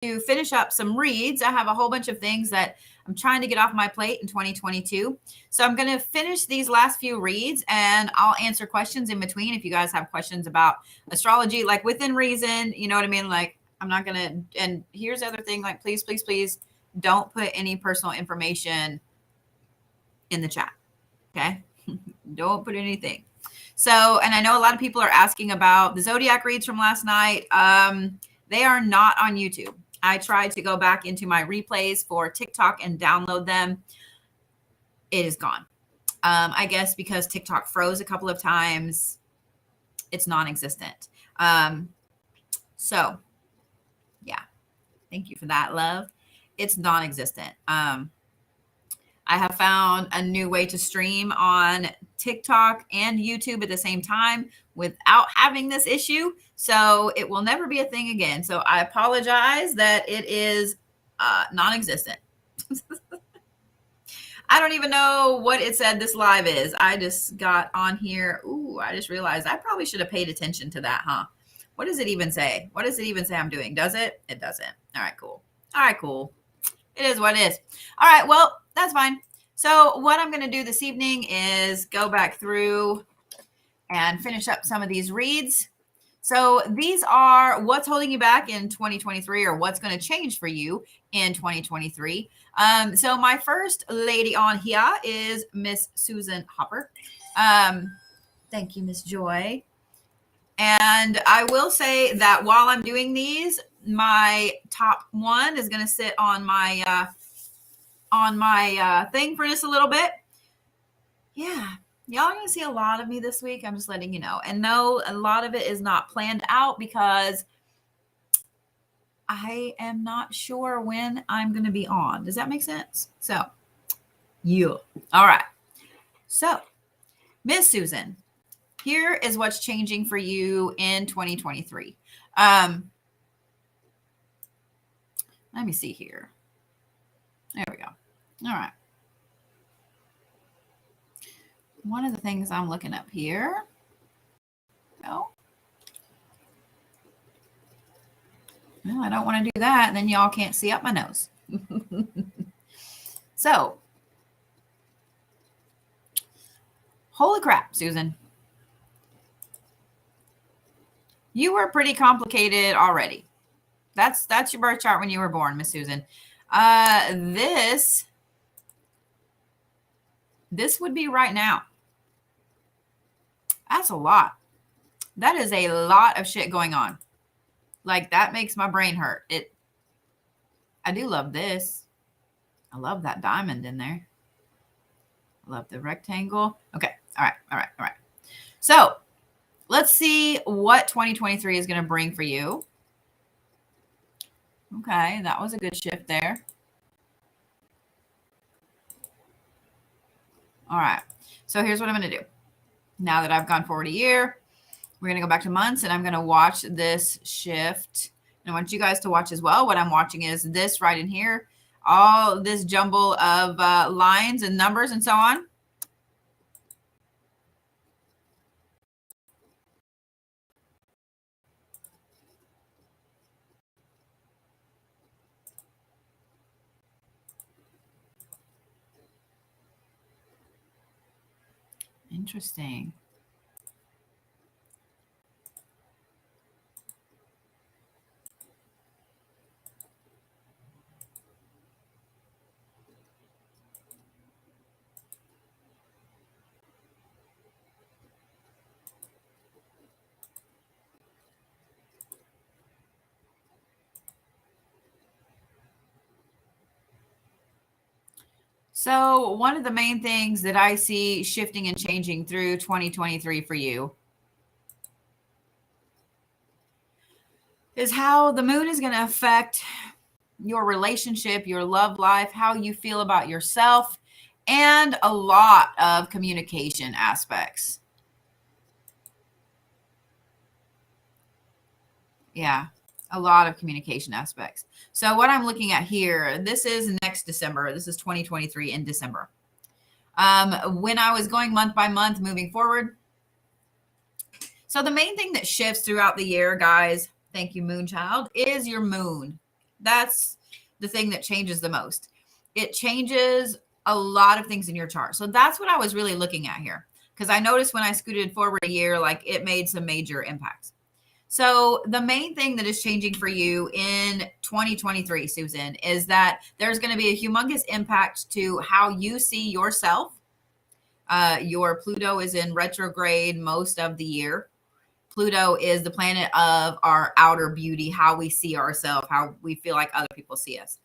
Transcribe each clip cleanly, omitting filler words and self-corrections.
to finish up some reads. I have a whole bunch of things that I'm trying to get off my plate in 2022. So I'm going to finish these last few reads and I'll answer questions in between. If you guys have questions about astrology, like within reason, you know what I mean? Like I'm not going to, and here's the other thing, like, please, please, please don't put any personal information in the chat. Okay. Don't put anything. So, and I know a lot of people are asking about the Zodiac reads from last night. They are not on YouTube. I tried to go back into my replays for TikTok and download them. It is gone. I guess because TikTok froze a couple of times, it's non-existent. So yeah, thank you for that, love. It's non-existent. I have found a new way to stream on TikTok and YouTube at the same time without having this issue. So it will never be a thing again. So I apologize that it is non-existent. I don't even know what it said this live is. I just got on here. Ooh, I just realized I probably should have paid attention to that, huh? What does it even say? What does it even say I'm doing? Does it? It doesn't. All right, cool. All right, cool. It is what it is. All right, well, that's fine. So what I'm going to do this evening is go back through and finish up some of these reads. So these are what's holding you back in 2023 or what's going to change for you in 2023. So my first lady on here is Miss Susan Hopper. Thank you, Miss Joy. And I will say that while I'm doing these, my top one is going to sit on my thing for just a little bit. Yeah, y'all are going to see a lot of me this week. I'm just letting you know. And no, a lot of it is not planned out because I am not sure when I'm going to be on. Does that make sense? So, yeah. All right. So, Miss Susan, here is what's changing for you in 2023. Let me see here. There we go. All right. One of the things I'm looking up here. No. Well, I don't want to do that. And then y'all can't see up my nose. So, holy crap, Susan. You were pretty complicated already. That's your birth chart when you were born, Miss Susan. This would be right now. That's a lot. That is a lot of shit going on. Like that makes my brain hurt. I do love this. I love that diamond in there. I love the rectangle. Okay. All right. So let's see what 2023 is going to bring for you. Okay. That was a good shift there. All right. So here's what I'm going to do. Now that I've gone forward a year, we're going to go back to months and I'm going to watch this shift. And I want you guys to watch as well. What I'm watching is this right in here, all this jumble of lines and numbers and so on. Interesting. So one of the main things that I see shifting and changing through 2023 for you is how the moon is going to affect your relationship, your love life, how you feel about yourself, and a lot of communication aspects. Yeah, a lot of communication aspects. So what I'm looking at here, this is next December. This is 2023 in December. When I was going month by month moving forward. So the main thing that shifts throughout the year, guys, thank you, Moonchild, is your moon. That's the thing that changes the most. It changes a lot of things in your chart. So that's what I was really looking at here, because I noticed when I scooted forward a year, like it made some major impacts. So the main thing that is changing for you in 2023, Susan, is that there's going to be a humongous impact to how you see yourself. Your Pluto is in retrograde most of the year. Pluto is the planet of our outer beauty, how we see ourselves, how we feel like other people see us.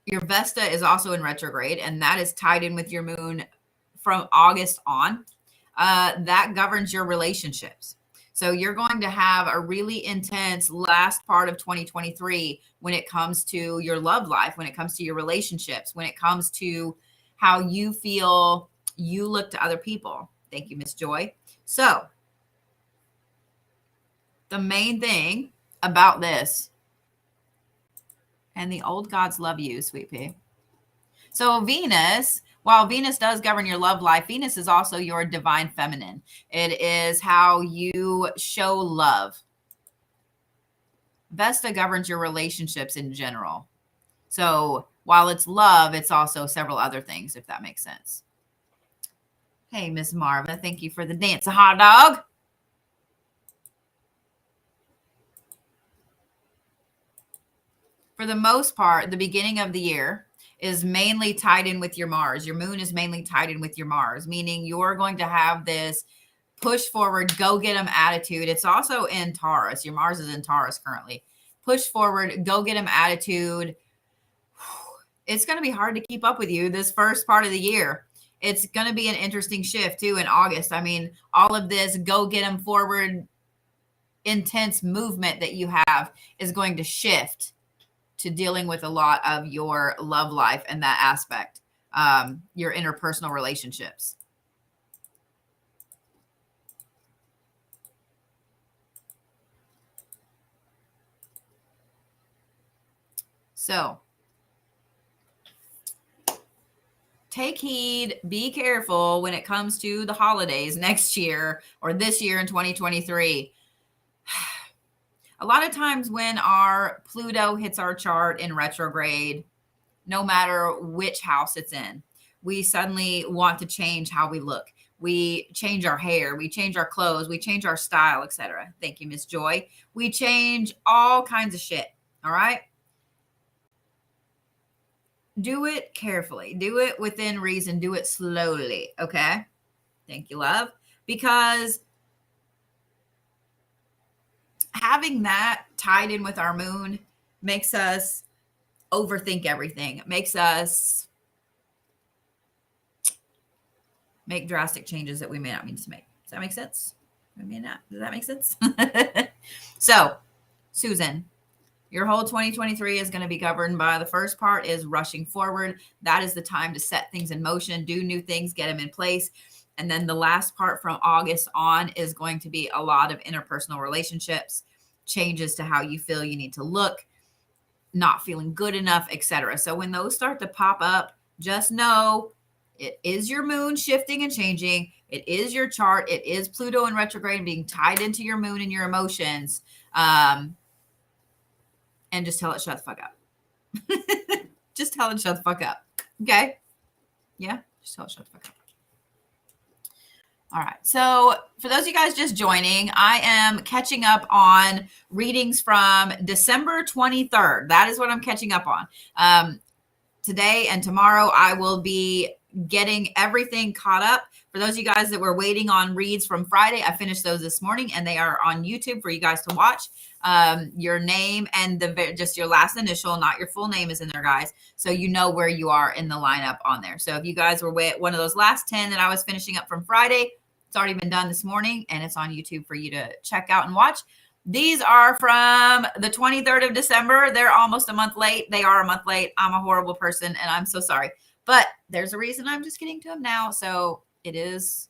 Your Vesta is also in retrograde, and that is tied in with your moon from August on. That governs your relationships. So you're going to have a really intense last part of 2023 when it comes to your love life, when it comes to your relationships, when it comes to how you feel you look to other people. Thank you, Miss Joy. So the main thing about this, and the old gods love you, sweet pea. So Venus, while Venus does govern your love life, Venus is also your divine feminine. It is how you show love. Vesta governs your relationships in general. So while it's love, it's also several other things, if that makes sense. Hey, Miss Marva, thank you for the dance, a hot dog. For the most part, the beginning of the year is mainly tied in with your Mars. Your moon is mainly tied in with your Mars, meaning you're going to have this push forward, go get them attitude. It's also in Taurus. Your Mars is in Taurus currently. Push forward, go get them attitude. It's going to be hard to keep up with you this first part of the year. It's going to be an interesting shift too in August. I mean, all of this go get them forward, intense movement that you have is going to shift to dealing with a lot of your love life and that aspect, your interpersonal relationships. So take heed, be careful when it comes to the holidays next year or this year in 2023. A lot of times when our Pluto hits our chart in retrograde, no matter which house it's in, we suddenly want to change how we look. We change our hair, we change our clothes, we change our style, etc. Thank you, Miss Joy. We change all kinds of shit. All right. Do it carefully. Do it within reason. Do it slowly. Okay. Thank you, love. Because having that tied in with our moon makes us overthink everything. It makes us make drastic changes that we may not mean to make. Does that make sense? I mean, not. Does that make sense? So, Susan, your whole 2023 is going to be governed by the first part is rushing forward. That is the time to set things in motion, do new things, get them in place. And then the last part from August on is going to be a lot of interpersonal relationships, changes to how you feel you need to look, not feeling good enough, etc. So when those start to pop up, just know it is your moon shifting and changing. It is your chart. It is Pluto in retrograde and being tied into your moon and your emotions. And just tell it, shut the fuck up. Just tell it, shut the fuck up. Okay? Yeah? Just tell it, shut the fuck up. All right. So for those of you guys just joining, I am catching up on readings from December 23rd. That is what I'm catching up on. Today and tomorrow, I will be getting everything caught up. For those of you guys that were waiting on reads from Friday, I finished those this morning and they are on YouTube for you guys to watch. Your name and just your last initial, not your full name, is in there, guys. So you know where you are in the lineup on there. So if you guys were one of those last 10 that I was finishing up from Friday, it's already been done this morning and it's on YouTube for you to check out and watch. These are from the 23rd of December. They're almost a month late. They are a month late. I'm a horrible person and I'm so sorry. But there's a reason I'm just getting to them now. So it is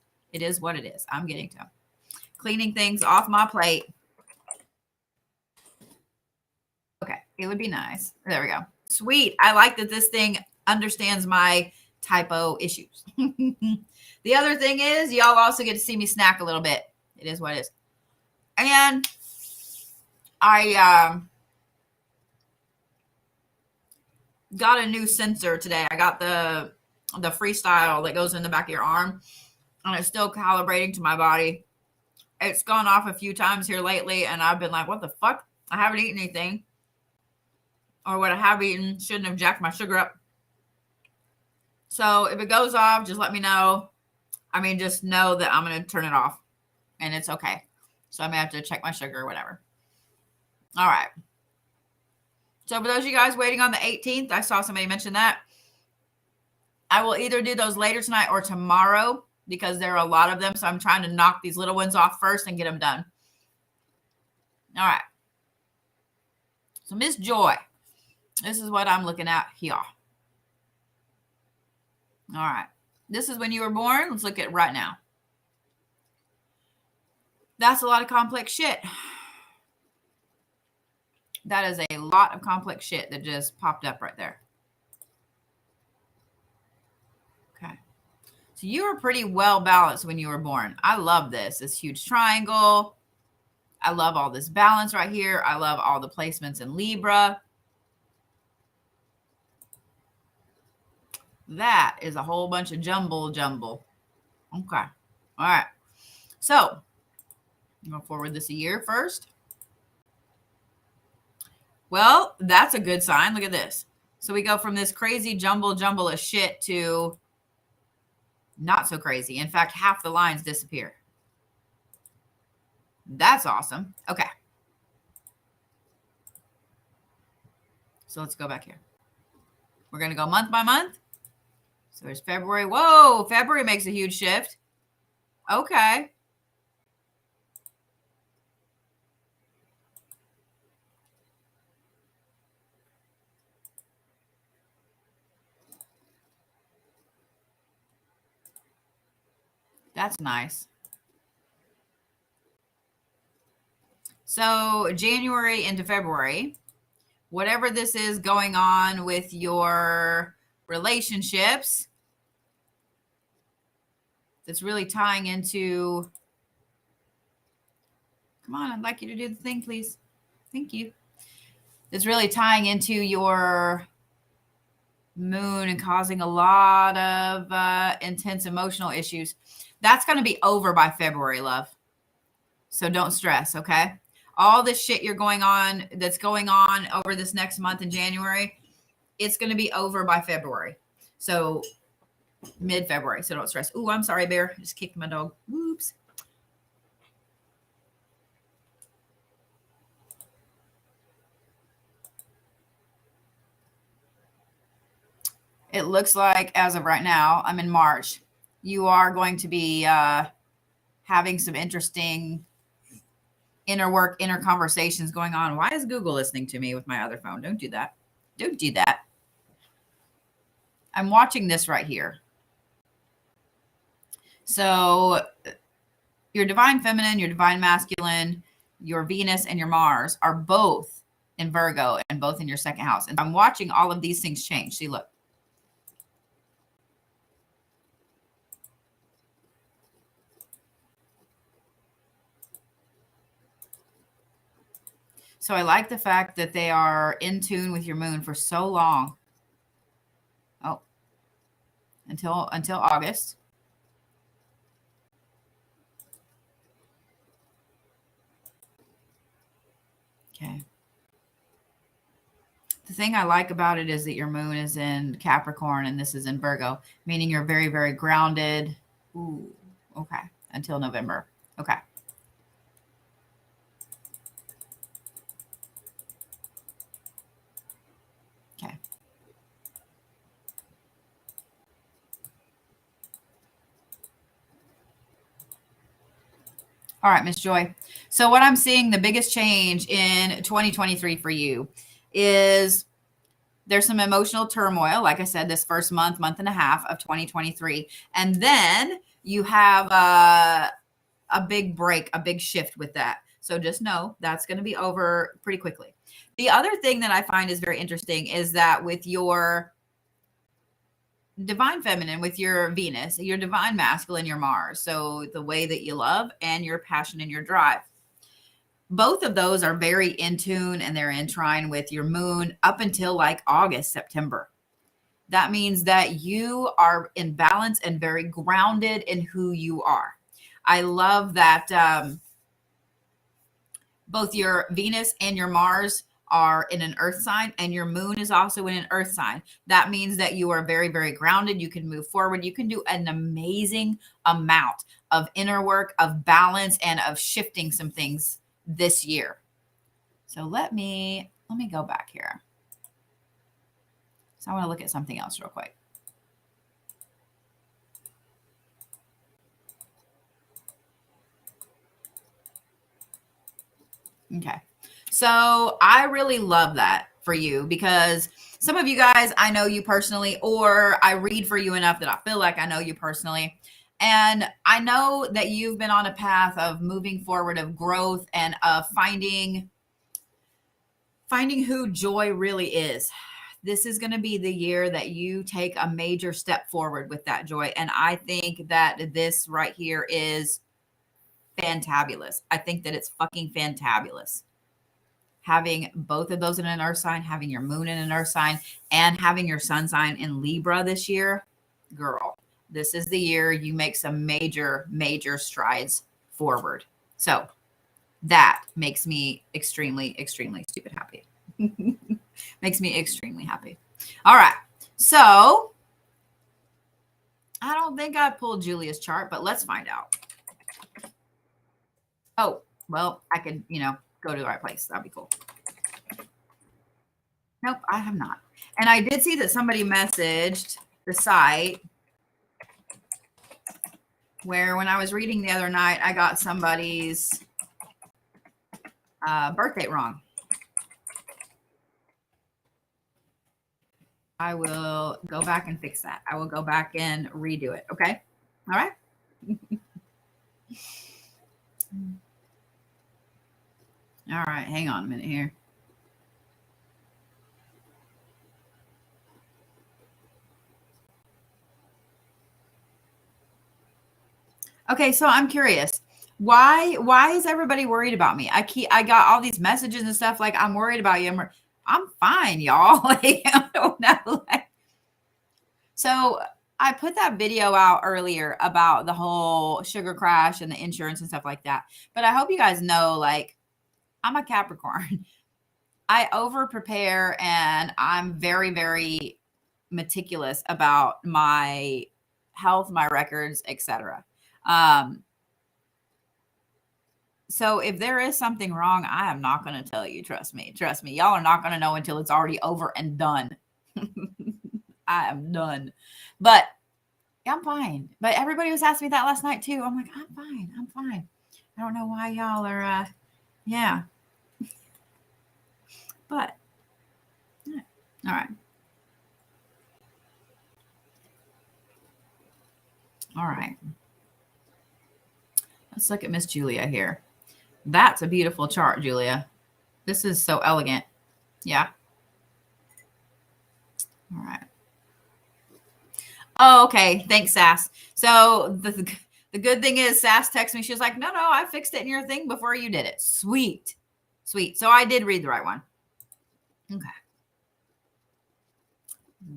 what it is. I'm getting to them. Cleaning things off my plate. Okay, it would be nice. There we go. Sweet. I like that this thing understands my typo issues. The other thing is y'all also get to see me snack a little bit. It is what it is. And I got a new sensor today. I got the freestyle that goes in the back of your arm, and it's still calibrating to my body. It's gone off a few times here lately, and I've been like, what the fuck? I haven't eaten anything. Or what I have eaten shouldn't have jacked my sugar up. So if it goes off, just let me know. I mean, just know that I'm going to turn it off, and it's okay. So I may have to check my sugar or whatever. All right. So for those of you guys waiting on the 18th, I saw somebody mention that. I will either do those later tonight or tomorrow because there are a lot of them. So I'm trying to knock these little ones off first and get them done. All right. So Miss Joy, this is what I'm looking at here. All right. This is when you were born. Let's look at right now. That's a lot of complex shit. That is a lot of complex shit that just popped up right there. Okay. So you were pretty well balanced when you were born. I love this. This huge triangle. I love all this balance right here. I love all the placements in Libra. That is a whole bunch of jumble. Okay. All right. So I'm going to forward this a year first. Well, that's a good sign. Look at this. So we go from this crazy jumble of shit to not so crazy. In fact, half the lines disappear. That's awesome. Okay. So let's go back here. We're going to go month by month. So there's February. Whoa, February makes a huge shift. Okay. That's nice. So January into February, whatever this is going on with your relationships, that's really tying into, come on, I'd like you to do the thing, please. Thank you. It's really tying into your moon and causing a lot of intense emotional issues. That's going to be over by February, love. So don't stress, okay? All this shit that's going on over this next month in January, it's going to be over by February. So mid-February. So don't stress. Ooh, I'm sorry, Bear. Just kicked my dog. Whoops. It looks like as of right now, I'm in March, you are going to be having some interesting inner conversations going on. Why is Google listening to me with my other phone? Don't do that. Don't do that. I'm watching this right here. So your divine feminine, your divine masculine, your Venus and your Mars are both in Virgo and both in your second house. And I'm watching all of these things change. See, look. So I like the fact that they are in tune with your moon for so long. Oh, until August. Okay. The thing I like about it is that your moon is in Capricorn and this is in Virgo, meaning you're very, very grounded. Ooh, okay. Until November. Okay. Okay. All right, Miss Joy. So what I'm seeing, the biggest change in 2023 for you is there's some emotional turmoil. Like I said, this first month and a half of 2023. And then you have a big break, a big shift with that. So just know that's going to be over pretty quickly. The other thing that I find is very interesting is that with your divine feminine, with your Venus, your divine masculine, your Mars. So the way that you love and your passion and your drive. both of those are very in tune and they're in trine with your moon up until like August, September. That means that you are in balance and very grounded in who you are. I love that both your Venus and your Mars are in an earth sign and your moon is also in an earth sign. That means that you are very, very grounded. You can move forward. You can do an amazing amount of inner work, of balance, and of shifting some things this year. So let me go back here. So I want to look at something else real quick. Okay. So I really love that for you because some of you guys, I know you personally, or I read for you enough that I feel like I know you personally. And I know that you've been on a path of moving forward, of growth, and of finding who joy really is. This is going to be the year that you take a major step forward with that joy. And I think that this right here is fantabulous. I think that it's fucking fantabulous. Having both of those in an earth sign, having your moon in an earth sign, and having your sun sign in Libra this year, girl, this is the year you make some major, major strides forward. So that makes me extremely, extremely stupid happy. Makes me extremely happy. All right. So I don't think I pulled Julia's chart, but let's find out. Oh, well, I could, go to the right place. That'd be cool. Nope, I have not. And I did see that somebody messaged the site where when I was reading the other night, I got somebody's birthday wrong. I will go back and fix that. I will go back and redo it. Okay. All right. All right. Hang on a minute here. Okay. So I'm curious. Why is everybody worried about me? I got all these messages and stuff like I'm worried about you. I'm fine, y'all. Like, I don't know. So I put that video out earlier about the whole sugar crash and the insurance and stuff like that. But I hope you guys know, like, I'm a Capricorn. I over prepare and I'm very, very meticulous about my health, my records, etc. So if there is something wrong, I am not going to tell you. Trust me. Trust me. Y'all are not going to know until it's already over and done. I am done. But yeah, I'm fine. But everybody was asking me that last night too. I'm like, I'm fine. I'm fine. I don't know why y'all are, yeah. But, yeah. All right. All right. Let's look at Miss Julia here. That's a beautiful chart, Julia. This is so elegant. Yeah. All right. Oh, okay. Thanks, Sass. So the good thing is Sass texted me. She was like, no, I fixed it in your thing before you did it. Sweet. Sweet. So I did read the right one. Okay.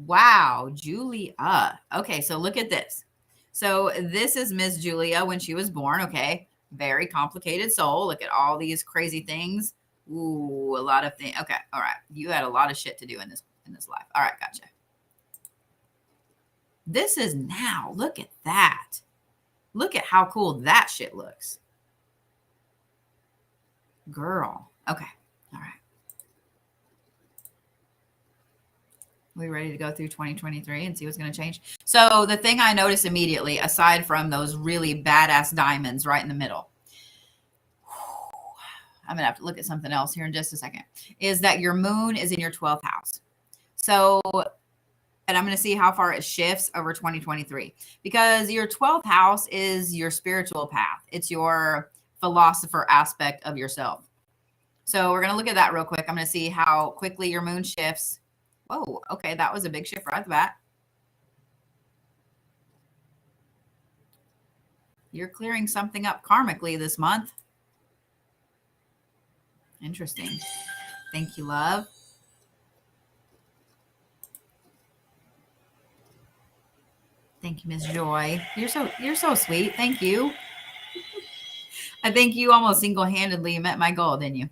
Wow, Julia. Okay, so look at this. So this is Miss Julia when she was born. Okay. Very complicated soul. Look at all these crazy things. Ooh, a lot of things. Okay. All right. You had a lot of shit to do in this life. All right. Gotcha. This is now. Look at that. Look at how cool that shit looks. Girl. Okay. All right. We ready to go through 2023 and see what's going to change? So the thing I noticed immediately, aside from those really badass diamonds right in the middle, I'm going to have to look at something else here in just a second, is that your moon is in your 12th house. So, and I'm going to see how far it shifts over 2023, because your 12th house is your spiritual path. It's your philosopher aspect of yourself. So we're going to look at that real quick. I'm going to see how quickly your moon shifts. Oh, okay. That was a big shift right at the bat. You're clearing something up karmically this month. Interesting. Thank you, love. Thank you, Miss Joy. You're so sweet. Thank you. I think you almost single-handedly met my goal, didn't you?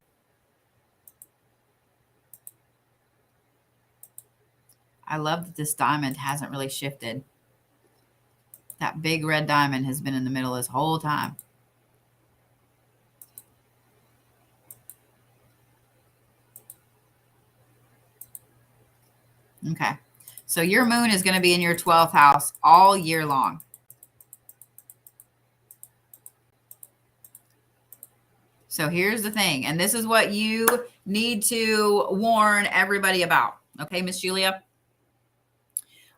I love that this diamond hasn't really shifted. That big red diamond has been in the middle this whole time. Okay. So your moon is going to be in your 12th house all year long. So here's the thing, and this is what you need to warn everybody about. Okay, Miss Julia?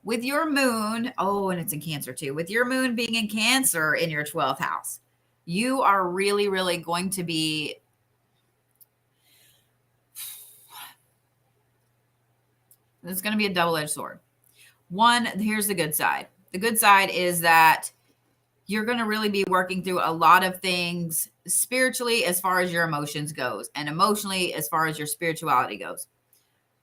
With your moon, oh, and it's in Cancer too. With your moon being in Cancer in your 12th house, you are really, really going to be it's going to be a double-edged sword. One, here's the good side. The good side is that you're going to really be working through a lot of things spiritually as far as your emotions goes, and emotionally as far as your spirituality goes.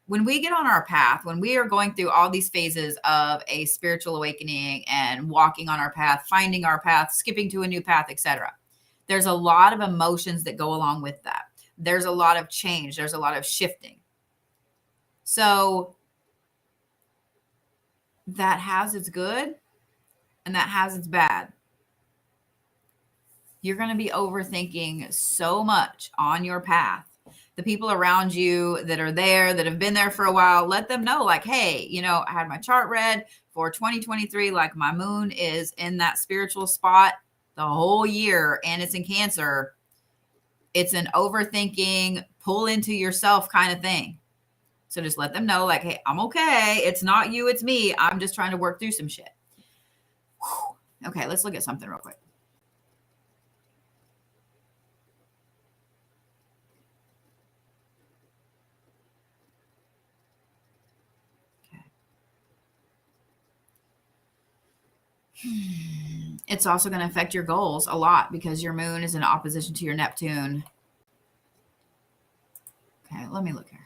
When we get on our path, when we are going through all these phases of a spiritual awakening and walking on our path, finding our path, skipping to a new path, etc., there's a lot of emotions that go along with that. There's a lot of change. There's a lot of shifting. So that has its good and that has its bad. You're going to be overthinking so much on your path. The people around you that are there, that have been there for a while, let them know, like, hey, you know, I had my chart read for 2023. Like, my moon is in that spiritual spot the whole year and it's in Cancer. It's an overthinking, pull into yourself kind of thing. So just let them know, like, hey, I'm okay. It's not you, it's me. I'm just trying to work through some shit. Whew. Okay, let's look at something real quick. It's also going to affect your goals a lot because your moon is in opposition to your Neptune. Okay, let me look here.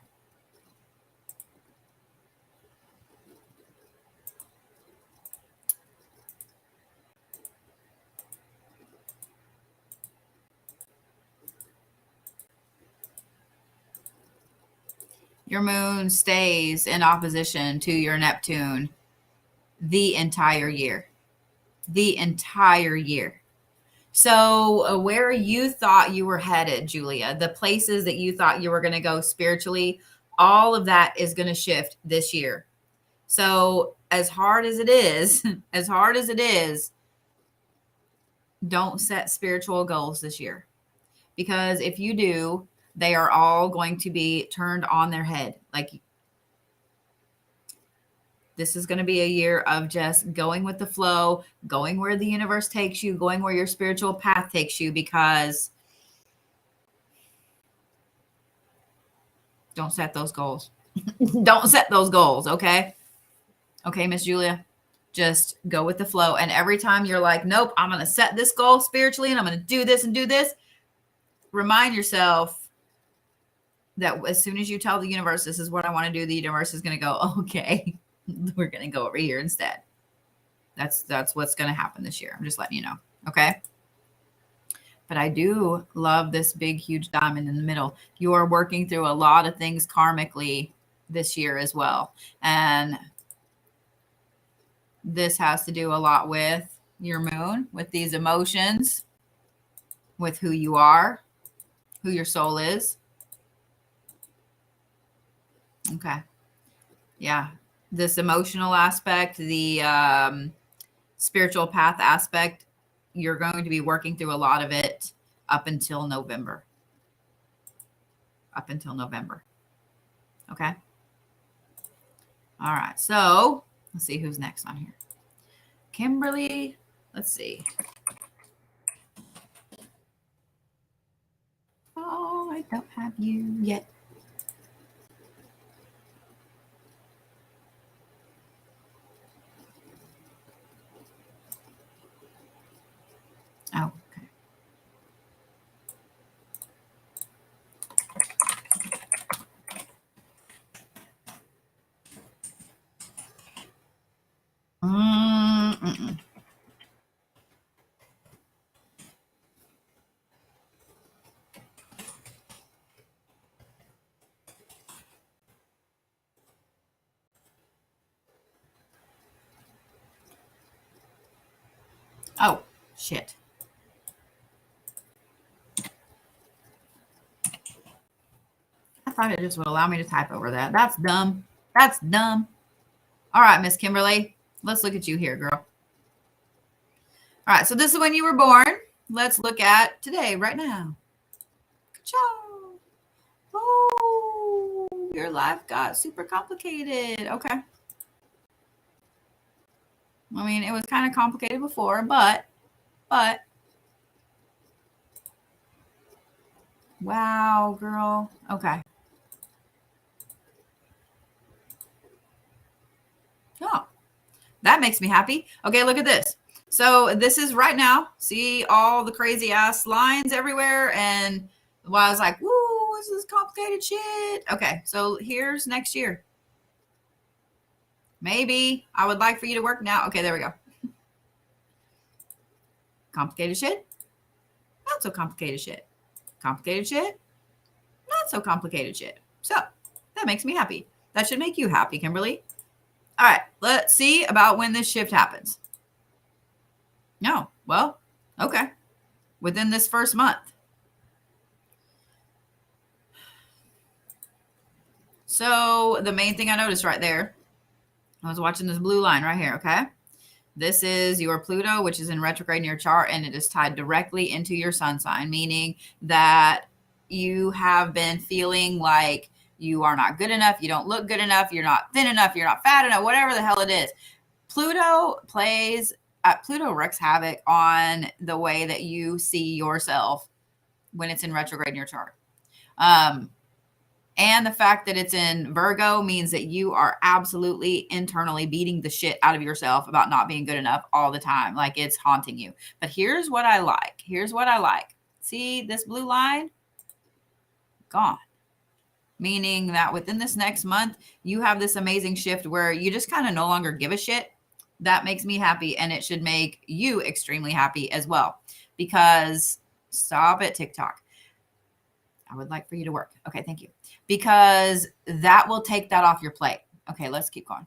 Your moon stays in opposition to your Neptune the entire year. The entire year. So where you thought you were headed, Julia, the places that you thought you were going to go spiritually, all of that is going to shift this year. So as hard as it is, don't set spiritual goals this year. Because if you do, they are all going to be turned on their head. Like, this is going to be a year of just going with the flow, going where the universe takes you, going where your spiritual path takes you, because don't set those goals. Don't set those goals, okay? Okay, Miss Julia, just go with the flow. And every time you're like, nope, I'm going to set this goal spiritually and I'm going to do this and do this, remind yourself that as soon as you tell the universe, this is what I want to do, the universe is going to go, okay, we're going to go over here instead. That's what's going to happen this year. I'm just letting you know. Okay. But I do love this big, huge diamond in the middle. You are working through a lot of things karmically this year as well. And this has to do a lot with your moon, with these emotions, with who you are, who your soul is. Okay. Yeah. This emotional aspect, the spiritual path aspect, you're going to be working through a lot of it up until November. Up until November. Okay. All right. So let's see who's next on here. Kimberly. Let's see. Oh, I don't have you yet. Oh, okay. Oh, shit. I thought it just would allow me to type over that. That's dumb. That's dumb. All right, Miss Kimberly. Let's look at you here, girl. All right, so this is when you were born. Let's look at today, right now. Ciao. Oh, your life got super complicated. Okay. I mean, it was kind of complicated before, but. Wow, girl. Okay. Oh, that makes me happy. Okay, look at this. So this is right now. See all the crazy ass lines everywhere. And I was like, woo, this is complicated shit. Okay, so here's next year. Maybe I would like for you to work now. Okay, there we go. Complicated shit. Not so complicated shit. Complicated shit. Not so complicated shit. So that makes me happy. That should make you happy, Kimberly. All right, let's see about when this shift happens. No, well, okay. Within this first month. So the main thing I noticed right there, I was watching this blue line right here, okay? This is your Pluto, which is in retrograde in your chart, and it is tied directly into your sun sign, meaning that you have been feeling like you are not good enough, you don't look good enough, you're not thin enough, you're not fat enough, whatever the hell it is. Pluto wreaks havoc on the way that you see yourself when it's in retrograde in your chart. And the fact that it's in Virgo means that you are absolutely internally beating the shit out of yourself about not being good enough all the time. Like it's haunting you. But here's what I like. Here's what I like. See this blue line? Gone. Meaning that within this next month, you have this amazing shift where you just kind of no longer give a shit. That makes me happy. And it should make you extremely happy as well. Because stop it, TikTok. I would like for you to work. Okay, thank you. Because that will take that off your plate. Okay, let's keep going.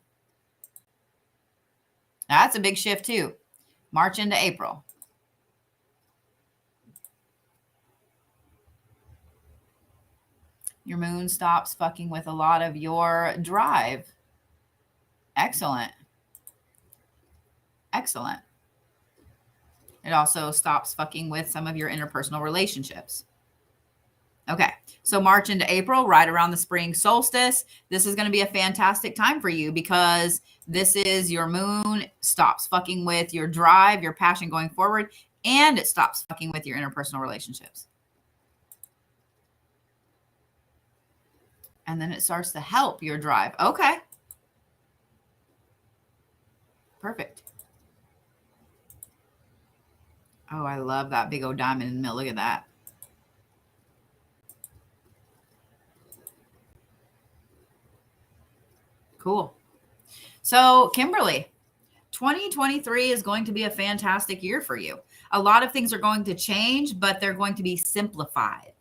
That's a big shift too. March into April. Your moon stops fucking with a lot of your drive. Excellent. Excellent. It also stops fucking with some of your interpersonal relationships. Okay, so March into April, right around the spring solstice, this is going to be a fantastic time for you because this is your moon stops fucking with your drive, your passion going forward, and it stops fucking with your interpersonal relationships. And then it starts to help your drive. Okay. Perfect. Oh, I love that big old diamond in the middle. Look at that. Cool. So, Kimberly, 2023 is going to be a fantastic year for you. A lot of things are going to change, but they're going to be simplified.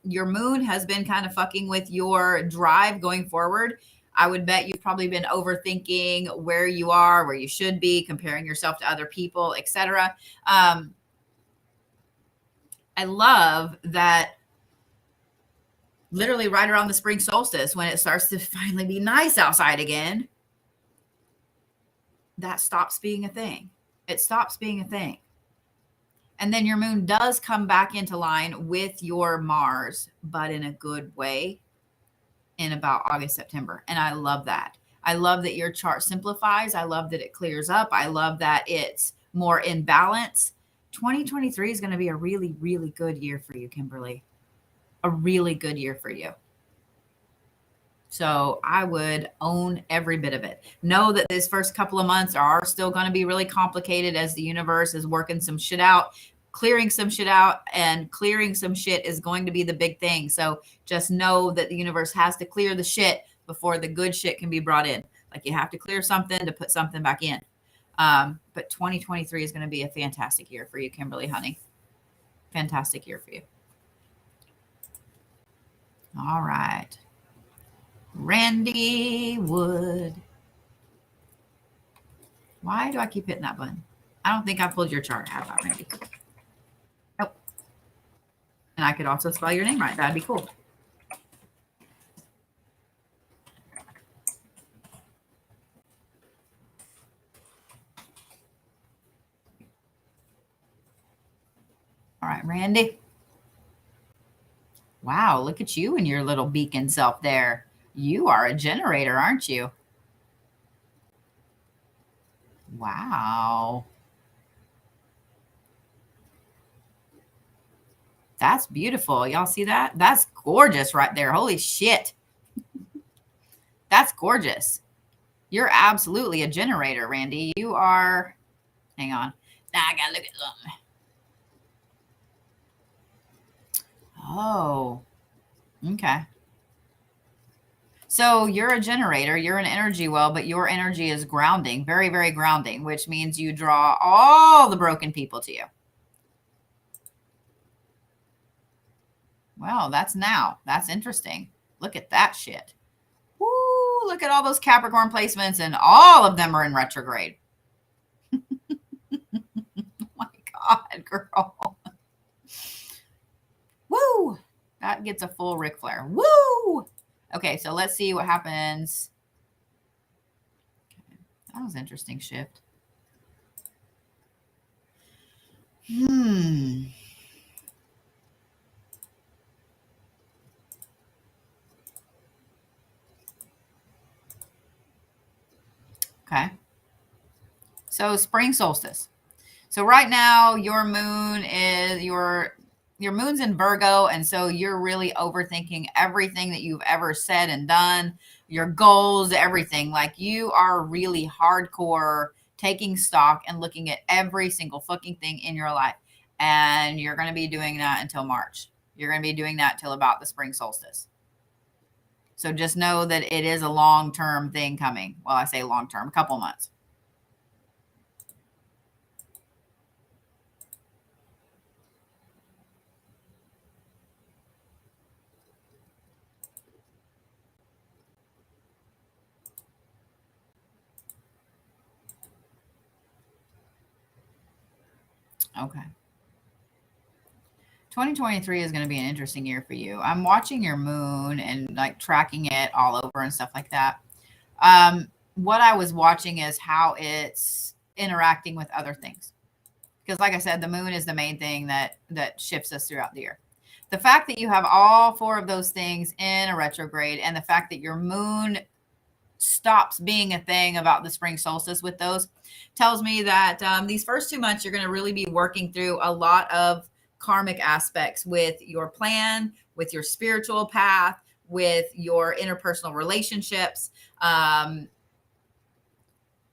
Your moon has been kind of fucking with your drive going forward. I would bet you've probably been overthinking where you are, where you should be, comparing yourself to other people, etc. I love that literally right around the spring solstice, when it starts to finally be nice outside again, that stops being a thing. It stops being a thing. And then your moon does come back into line with your Mars, but in a good way in about August, September. And I love that. I love that your chart simplifies. I love that it clears up. I love that it's more in balance. 2023 is going to be a really, really good year for you, Kimberly. A really good year for you. So I would own every bit of it. Know that this first couple of months are still going to be really complicated as the universe is working some shit out, clearing some shit out, and clearing some shit is going to be the big thing. So just know that the universe has to clear the shit before the good shit can be brought in. Like you have to clear something to put something back in. But 2023 is going to be a fantastic year for you, Kimberly, honey. Fantastic year for you. All right. Randy Wood. Why do I keep hitting that button? I don't think I pulled your chart. How about Randy? Nope. And I could also spell your name right. That'd be cool. All right, Randy. Wow, look at you and your little beacon self there. You are a generator, aren't you? Wow. That's beautiful. Y'all see that? That's gorgeous right there. Holy shit. That's gorgeous. You're absolutely a generator, Randy. You are. Hang on. Now I gotta look at something. Oh, okay. So you're a generator, you're an energy well, but your energy is grounding, very, very grounding, which means you draw all the broken people to you. Well, that's now. That's interesting. Look at that shit. Woo, look at all those Capricorn placements, and all of them are in retrograde. Oh my God, girl. Woo! That gets a full Ric Flair. Woo! Okay, so let's see what happens. Okay, that was an interesting shift. Okay. So spring solstice. So right now your moon is your moon's in Virgo, and so you're really overthinking everything that you've ever said and done, your goals, everything. Like you are really hardcore taking stock and looking at every single fucking thing in your life. And you're going to be doing that until March. You're going to be doing that till about the spring solstice. So just know that it is a long-term thing coming. Well, I say long-term, a couple months. Okay. 2023 is going to be an interesting year for you. I'm watching your moon and like tracking it all over and stuff like that. What I was watching is how it's interacting with other things. Because like I said, the moon is the main thing that shifts us throughout the year. The fact that you have all four of those things in a retrograde, and the fact that your moon stops being a thing about the spring solstice with those, tells me that these first 2 months, you're going to really be working through a lot of karmic aspects with your plan, with your spiritual path, with your interpersonal relationships. But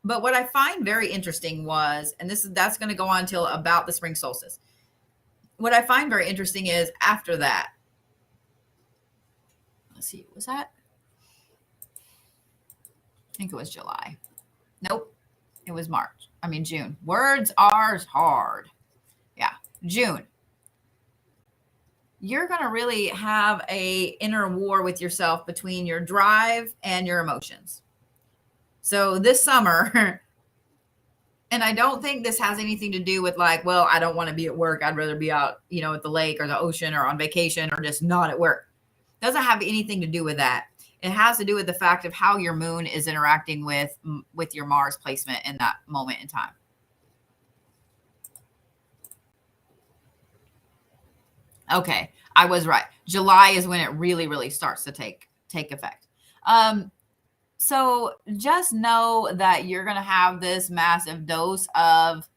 what I find very interesting was, and that's going to go on until about the spring solstice. What I find very interesting is after that, let's see, was that? I think it was July. Nope. It was March. I mean, June. Words are hard. Yeah. June. You're going to really have a inner war with yourself between your drive and your emotions. So this summer, and I don't think this has anything to do with like, well, I don't want to be at work. I'd rather be out, at the lake or the ocean or on vacation or just not at work. Doesn't have anything to do with that. It has to do with the fact of how your moon is interacting with your Mars placement in that moment in time. Okay, I was right. July is when it really, really starts to take effect. So just know that you're going to have this massive dose of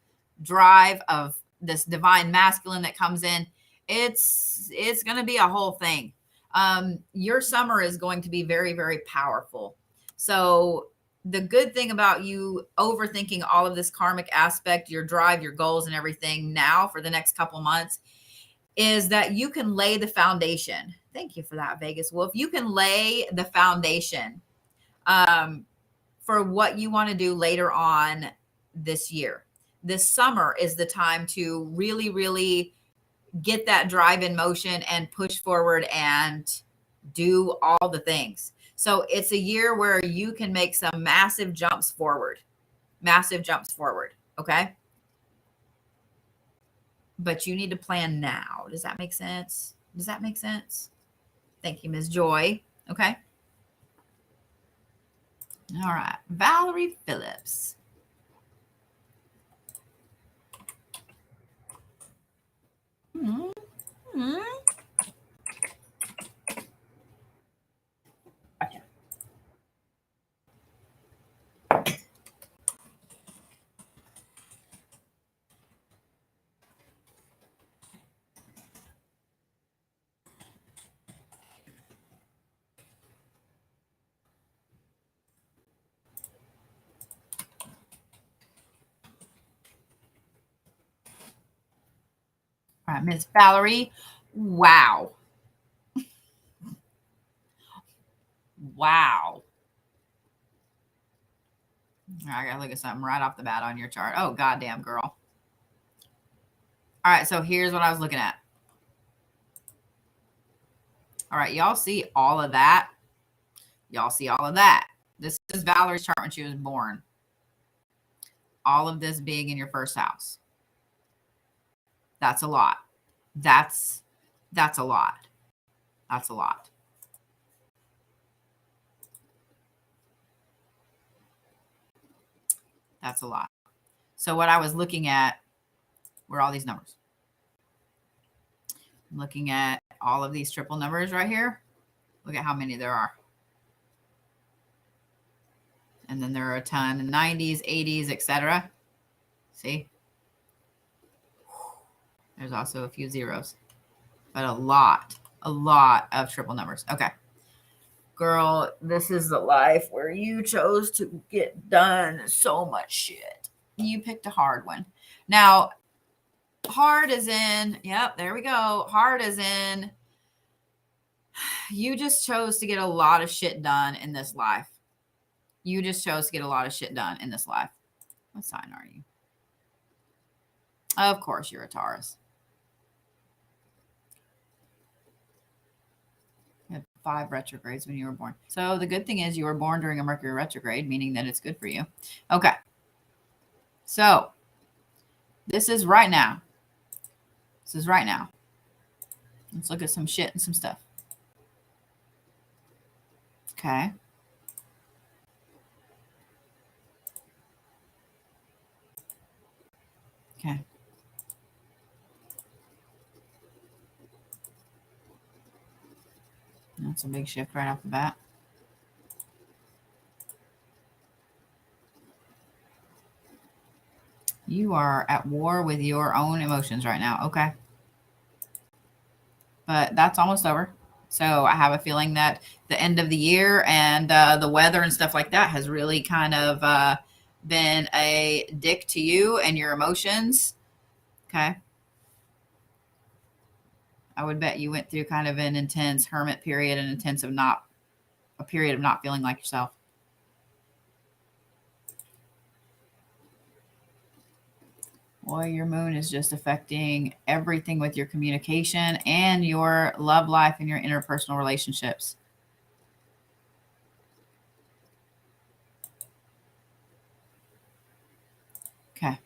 drive, of this divine masculine that comes in. It's going to be a whole thing. Your summer is going to be very, very powerful. So the good thing about you overthinking all of this karmic aspect, your drive, your goals and everything now for the next couple months, is that you can lay the foundation. Thank you for that, Vegas Wolf. You can lay the foundation for what you want to do later on this year. This summer is the time to really, really get that drive in motion and push forward and do all the things. So it's a year where you can make some massive jumps forward. Okay. but you need to plan now. Does that make sense? Does that make sense? Thank you, Ms. Joy. Okay. All right. Valerie Phillips. Mm-hmm. Gotcha. All right, Miss Valerie. Wow. Wow. I gotta look at something right off the bat on your chart. Oh, goddamn, girl. All right, so here's what I was looking at. All right, y'all see all of that? Y'all see all of that? This is Valerie's chart when she was born. All of this being in your first house. That's a lot. That's a lot. That's a lot. That's a lot. So what I was looking at were all these numbers. I'm looking at all of these triple numbers right here. Look at how many there are. And then there are a ton in 90s, 80s, etc. See? There's also a few zeros, but a lot of triple numbers. Okay. Girl, this is the life where you chose to get done so much shit. You picked a hard one. Now, hard as in, yep, there we go. Hard as in, you just chose to get a lot of shit done in this life. You just chose to get a lot of shit done in this life. What sign are you? Of course, you're a Taurus. You had 5 retrogrades when you were born. So the good thing is you were born during a Mercury retrograde, meaning that it's good for you. Okay. So this is right now. This is right now. Let's look at some shit and some stuff. Okay. Okay. That's a big shift right off the bat. You are at war with your own emotions right now. Okay. But that's almost over. So I have a feeling that the end of the year and the weather and stuff like that has really kind of been a dick to you and your emotions. Okay. I would bet you went through kind of an intense hermit period, a period of not feeling like yourself. Boy, your moon is just affecting everything with your communication and your love life and your interpersonal relationships. Okay.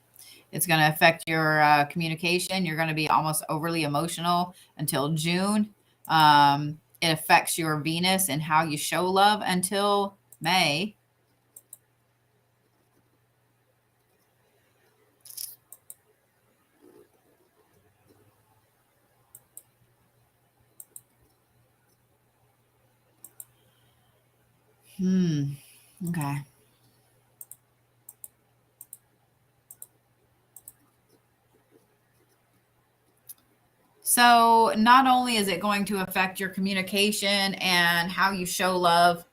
It's going to affect your communication. You're going to be almost overly emotional until June. It affects your Venus and how you show love until May. Okay. So not only is it going to affect your communication and how you show love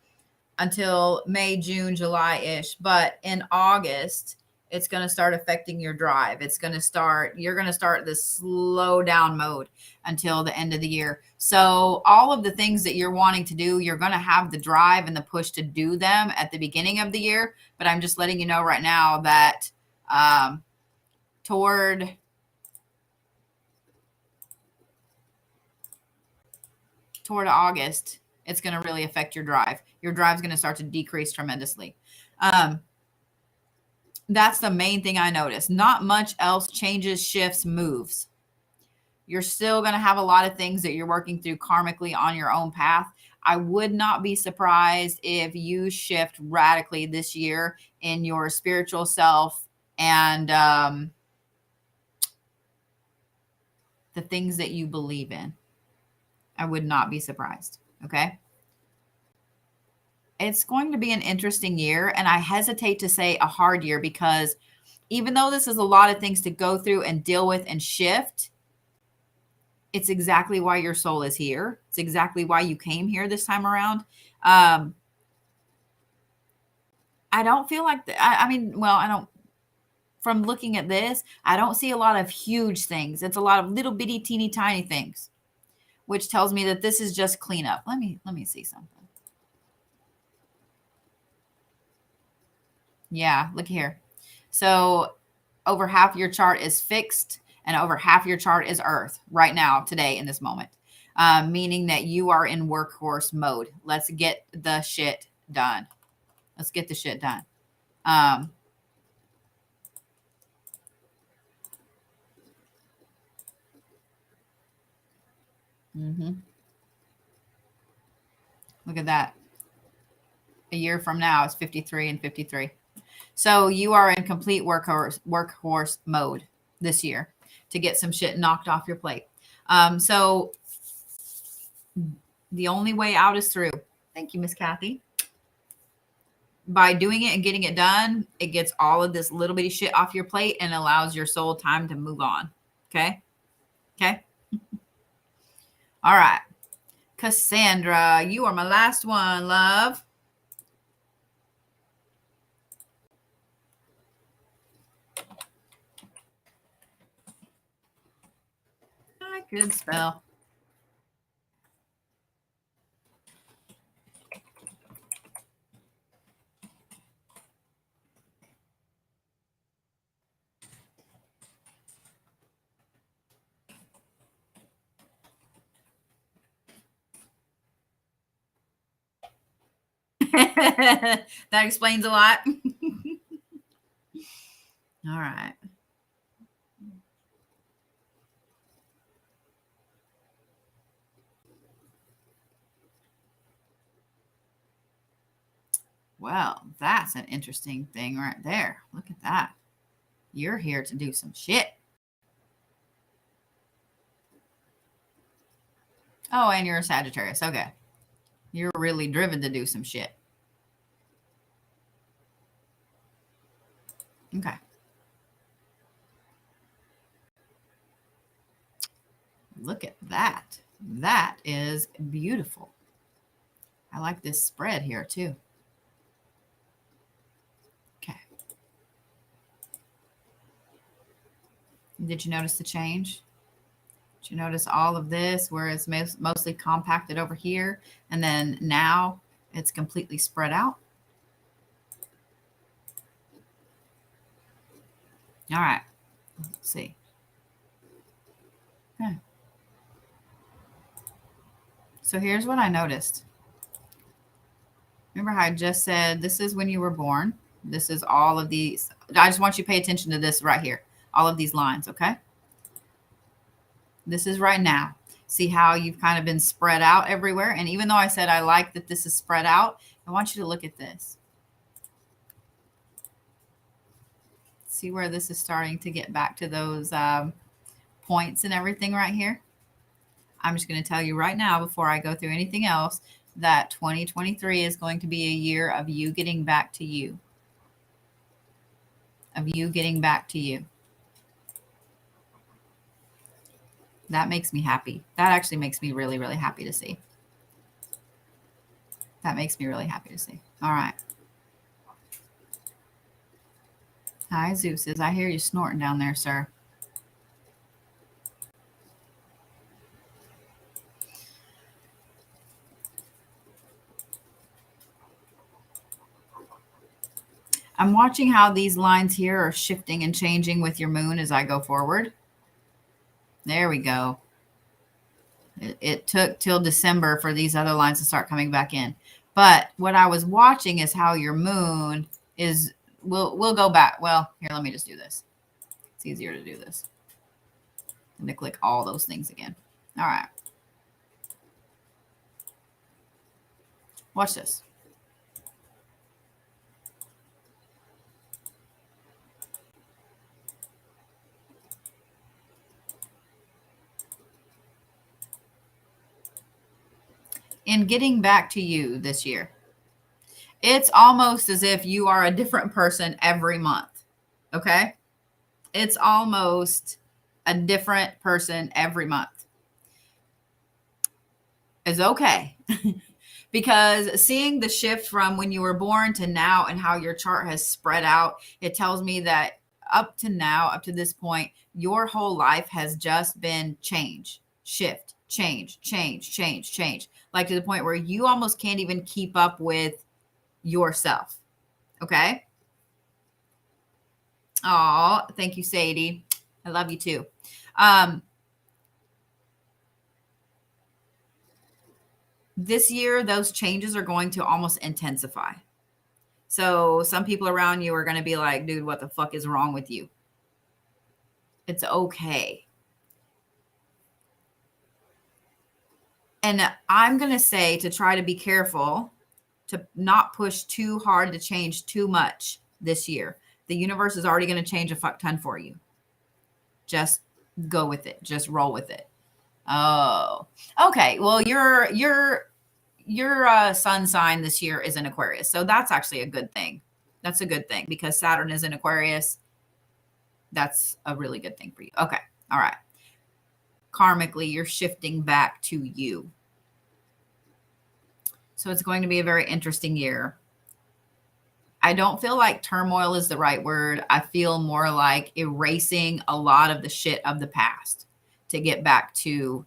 until May, June, July-ish, but in August, it's going to start affecting your drive. You're going to start this slow down mode until the end of the year. So all of the things that you're wanting to do, you're going to have the drive and the push to do them at the beginning of the year. But I'm just letting you know right now that toward August, it's going to really affect your drive. Your drive is going to start to decrease tremendously. That's the main thing I noticed. Not much else changes, shifts, moves. You're still going to have a lot of things that you're working through karmically on your own path. I would not be surprised if you shift radically this year in your spiritual self and the things that you believe in. I would not be surprised. Okay. It's going to be an interesting year. And I hesitate to say a hard year because even though this is a lot of things to go through and deal with and shift, it's exactly why your soul is here. It's exactly why you came here this time around. I don't feel like, I mean, well, I don't, from looking at this, I don't see a lot of huge things. It's a lot of little bitty, teeny tiny things, which tells me that this is just cleanup. Let me see something. Yeah, look here. So over half your chart is fixed and over half your chart is earth right now, today, in this moment, meaning that you are in workhorse mode. Let's get the shit done. Let's get the shit done. Look at that. A year from now, it's 53 and 53. So you are in complete workhorse mode this year to get some shit knocked off your plate. So the only way out is through. Thank you, Miss Kathy. By doing it and getting it done, it gets all of this little bitty shit off your plate and allows your soul time to move on. Okay? Okay? All right. Cassandra, you are my last one, love. I could spell. That explains a lot. All right. Well, that's an interesting thing right there. Look at that. You're here to do some shit. Oh, and you're a Sagittarius. Okay. You're really driven to do some shit. Okay. Look at that. That is beautiful. I like this spread here too. Okay. Did you notice the change? Did you notice all of this where it's mostly compacted over here and then now it's completely spread out? All right. Let's see. Okay. So here's what I noticed. Remember how I just said this is when you were born? This is all of these. I just want you to pay attention to this right here. All of these lines, okay? This is right now. See how you've kind of been spread out everywhere? And even though I said I like that this is spread out, I want you to look at this. See where this is starting to get back to those points and everything right here? I'm just going to tell you right now before I go through anything else that 2023 is going to be a year of you getting back to you. Of you getting back to you. That makes me happy. That actually makes me really, really happy to see. That makes me really happy to see. All right. Hi, Zeus's. I hear you snorting down there, sir. I'm watching how these lines here are shifting and changing with your moon as I go forward. There we go. It took till December for these other lines to start coming back in. But what I was watching is how your moon is, we'll go back. Well, here, let me just do this. It's easier to do this. I'm going to click all those things again. All right. Watch this. In getting back to you this year, it's almost as if you are a different person every month. Okay? It's almost a different person every month. It's okay. Because seeing the shift from when you were born to now and how your chart has spread out, it tells me that up to now, up to this point, your whole life has just been change, shift, change, change, change, change. Like to the point where you almost can't even keep up with yourself. Okay. Oh, thank you, Sadie. I love you too. This year, those changes are going to almost intensify. So some people around you are going to be like, dude, what the fuck is wrong with you? It's okay. And I'm going to say to try to be careful to not push too hard to change too much this year. The universe is already going to change a fuck ton for you. Just go with it. Just roll with it. Oh, okay. Well, your sun sign this year is in Aquarius. So that's actually a good thing. That's a good thing because Saturn is in Aquarius. That's a really good thing for you. Okay. All right. Karmically, you're shifting back to you. So it's going to be a very interesting year. I don't feel like turmoil is the right word. I feel more like erasing a lot of the shit of the past to get back to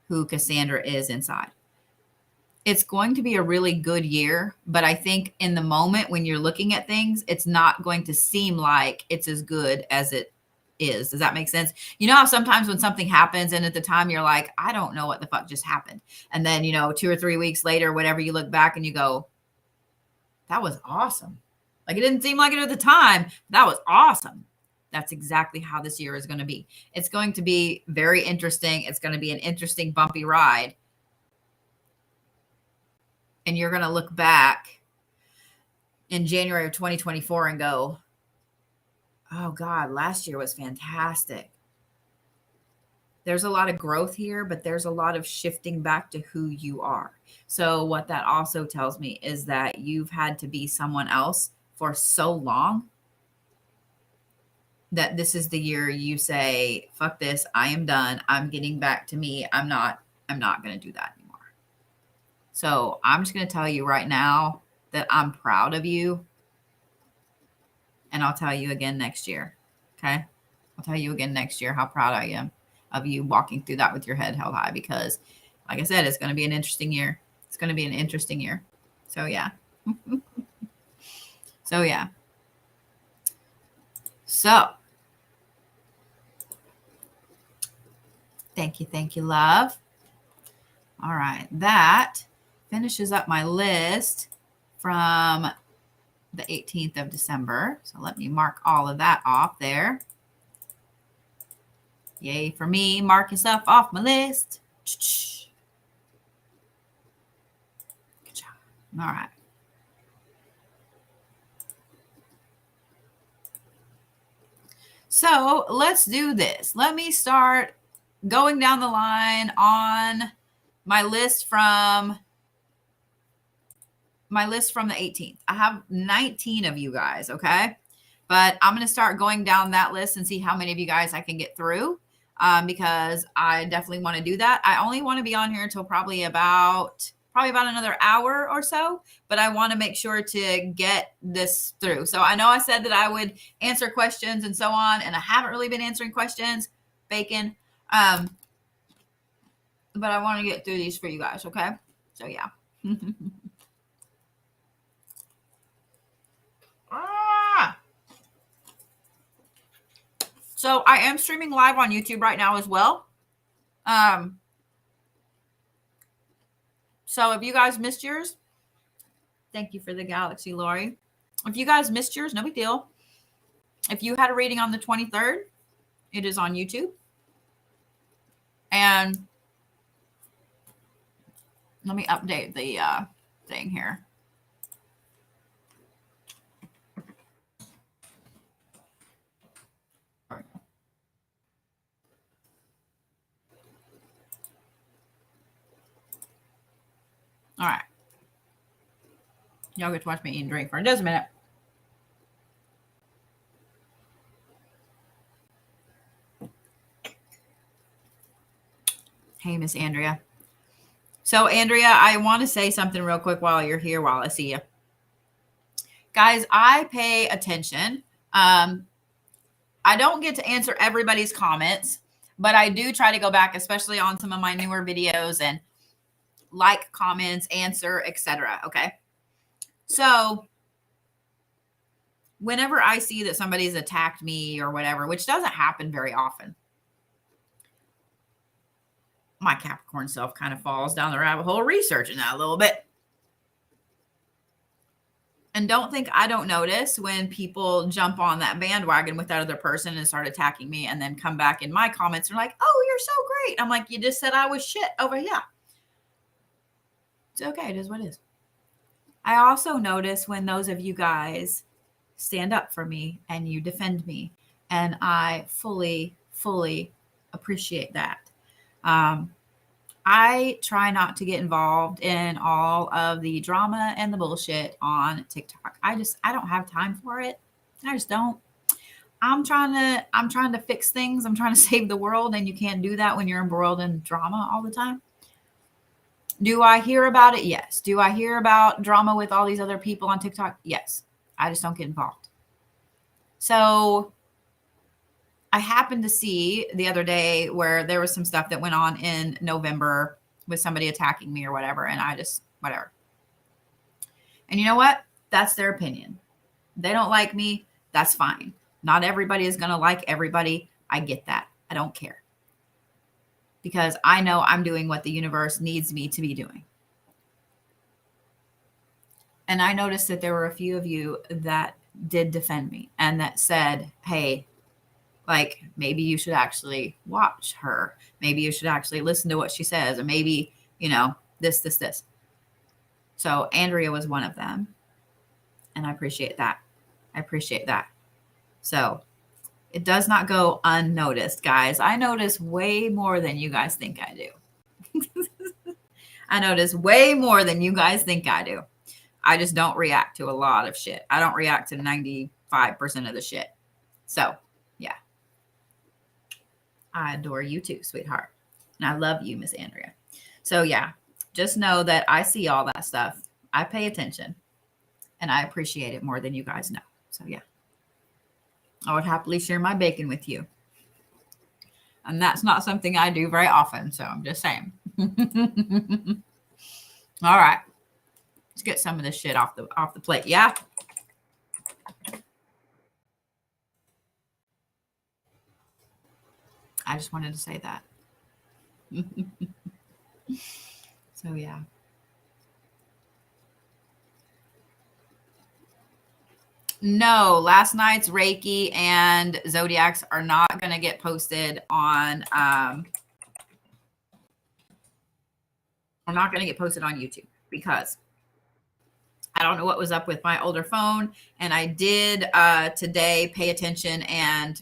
who Cassandra is inside. It's going to be a really good year, but I think in the moment when you're looking at things, it's not going to seem like it's as good as it is. Does that make sense? You know how sometimes when something happens and at the time you're like, I don't know what the fuck just happened. And then, 2 or 3 weeks later, whatever, you look back and you go, that was awesome. Like it didn't seem like it at the time. That was awesome. That's exactly how this year is going to be. It's going to be very interesting. It's going to be an interesting bumpy ride. And you're going to look back in January of 2024 and go, oh God, last year was fantastic. There's a lot of growth here, but there's a lot of shifting back to who you are. So what that also tells me is that you've had to be someone else for so long that this is the year you say, fuck this, I am done. I'm getting back to me. I'm not going to do that anymore. So I'm just going to tell you right now that I'm proud of you. And I'll tell you again next year. Okay. I'll tell you again next year how proud I am of you walking through that with your head held high, because like I said, it's going to be an interesting year. It's going to be an interesting year. So yeah. So yeah. So thank you, love. All right. That finishes up my list from the 18th of December. So let me mark all of that off there. Yay for me. Mark yourself off my list. Good job. All right. So let's do this. Let me start going down the line on my list from the 18th. I have 19 of you guys, okay? But I'm going to start going down that list and see how many of you guys I can get through, because I definitely want to do that. I only want to be on here until probably about another hour or so, but I want to make sure to get this through. So I know I said that I would answer questions and so on, and I haven't really been answering questions, bacon. But I want to get through these for you guys, okay? So yeah. So I am streaming live on YouTube right now as well. So if you guys missed yours, thank you for the galaxy, Lori. If you guys missed yours, no big deal. If you had a reading on the 23rd, it is on YouTube. And let me update the thing here. All right. Y'all get to watch me eat and drink for just a minute. Hey, Miss Andrea. So, Andrea, I want to say something real quick while you're here, while I see you. Guys, I pay attention. I don't get to answer everybody's comments, but I do try to go back, especially on some of my newer videos, and like comments, answer, etc. Okay. So whenever I see that somebody's attacked me or whatever, which doesn't happen very often, my Capricorn self kind of falls down the rabbit hole researching that a little bit. And don't think I don't notice when people jump on that bandwagon with that other person and start attacking me and then come back in my comments and are like, oh, you're so great. I'm like, you just said I was shit over here. It's okay. It is what it is. I also notice when those of you guys stand up for me and you defend me. And I fully appreciate that. I try not to get involved in all of the drama and the bullshit on TikTok. I don't have time for it. I just don't. I'm trying to fix things. I'm trying to save the world, and you can't do that when you're embroiled in drama all the time. Do I hear about it? Yes. Do I hear about drama with all these other people on TikTok? Yes. I just don't get involved. So I happened to see the other day where there was some stuff that went on in November with somebody attacking me or whatever. And I just, whatever. And you know what? That's their opinion. They don't like me. That's fine. Not everybody is going to like everybody. I get that. I don't care. Because I know I'm doing what the universe needs me to be doing. And I noticed that there were a few of you that did defend me and that said, hey, like, maybe you should actually watch her. Maybe you should actually listen to what she says. Or maybe, this. So Andrea was one of them. And I appreciate that. So it does not go unnoticed, guys. I notice way more than you guys think I do. I notice way more than you guys think I do. I just don't react to a lot of shit. I don't react to 95% of the shit. So, yeah. I adore you too, sweetheart. And I love you, Miss Andrea. So, yeah, just know that I see all that stuff. I pay attention. And I appreciate it more than you guys know. So, yeah. I would happily share my bacon with you. And that's not something I do very often. So, I'm just saying. All right. Let's get some of this shit off the plate. Yeah. I just wanted to say that. So, yeah. No, last night's Reiki and Zodiacs are not going to get posted on, are not going to get posted on YouTube because I don't know what was up with my older phone. And I did today pay attention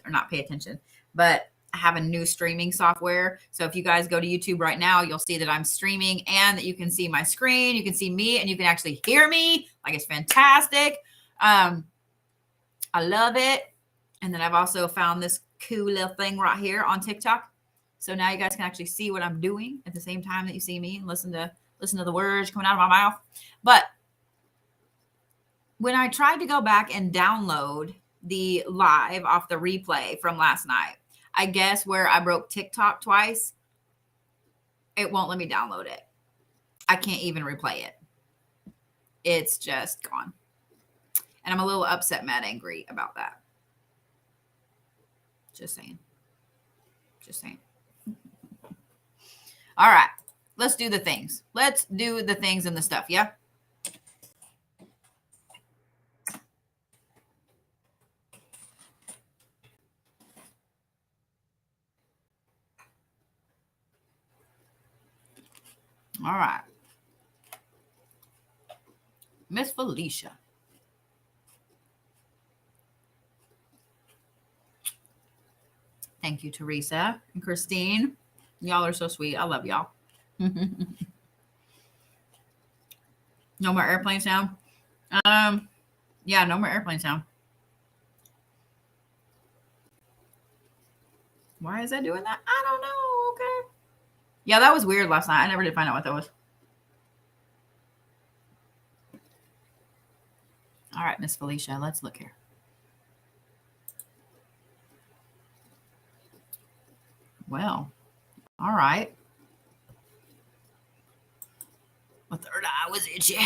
or not pay attention, but I have a new streaming software. So if you guys go to YouTube right now, you'll see that I'm streaming and that you can see my screen, you can see me, and you can actually hear me. Like, it's fantastic. I love it. And then I've also found this cool little thing right here on TikTok. So now you guys can actually see what I'm doing at the same time that you see me and listen to the words coming out of my mouth. But when I tried to go back and download the live off the replay from last night, I guess where I broke TikTok twice, it won't let me download it. I can't even replay it. It's just gone. And I'm a little upset, mad, angry about that. Just saying. All right. Let's do the things. Let's do the things and the stuff. Yeah. All right. Miss Felicia. Thank you, Teresa and Christine. Y'all are so sweet. I love y'all. No more airplane sound. Yeah, no more airplane sound. Why is that doing that? I don't know. Okay. Yeah, that was weird last night. I never did find out what that was. All right, Miss Felicia, let's look here. Well, all right. My third eye was itchy.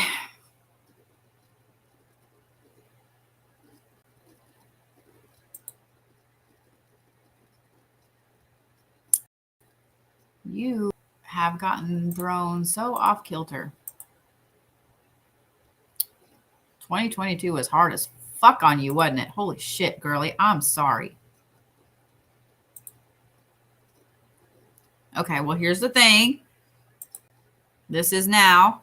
You have gotten thrown so off kilter. 2022 was hard as fuck on you, wasn't it? Holy shit, girly. I'm sorry. Okay, well, here's the thing. This is now.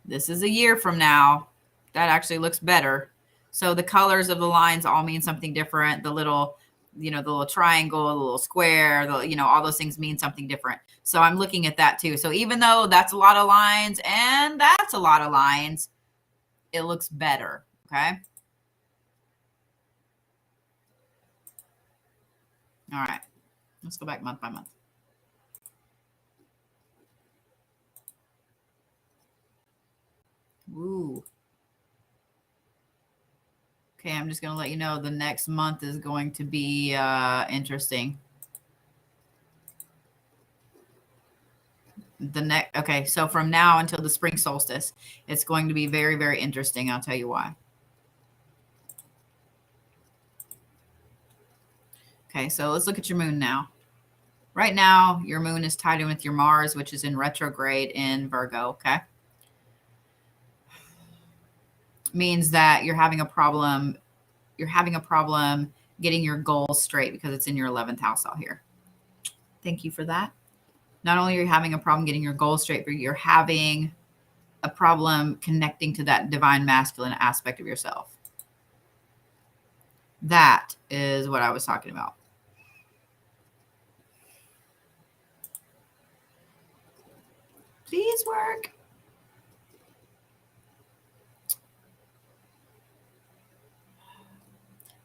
This is a year from now. That actually looks better. So the colors of the lines all mean something different. The little, the little triangle, the little square, all those things mean something different. So I'm looking at that too. So even though that's a lot of lines and that's a lot of lines, it looks better. Okay. All right. Let's go back month by month. Ooh. Okay, I'm just going to let you know the next month is going to be interesting. Okay, so from now until the spring solstice, it's going to be very, very interesting. I'll tell you why. Okay, so let's look at your moon now. Right now, your moon is tied in with your Mars, which is in retrograde in Virgo, okay? Means that you're having a problem. You're having a problem getting your goals straight because it's in your 11th house out here. Thank you for that. Not only are you having a problem getting your goals straight, but you're having a problem connecting to that divine masculine aspect of yourself. That is what I was talking about. Please work.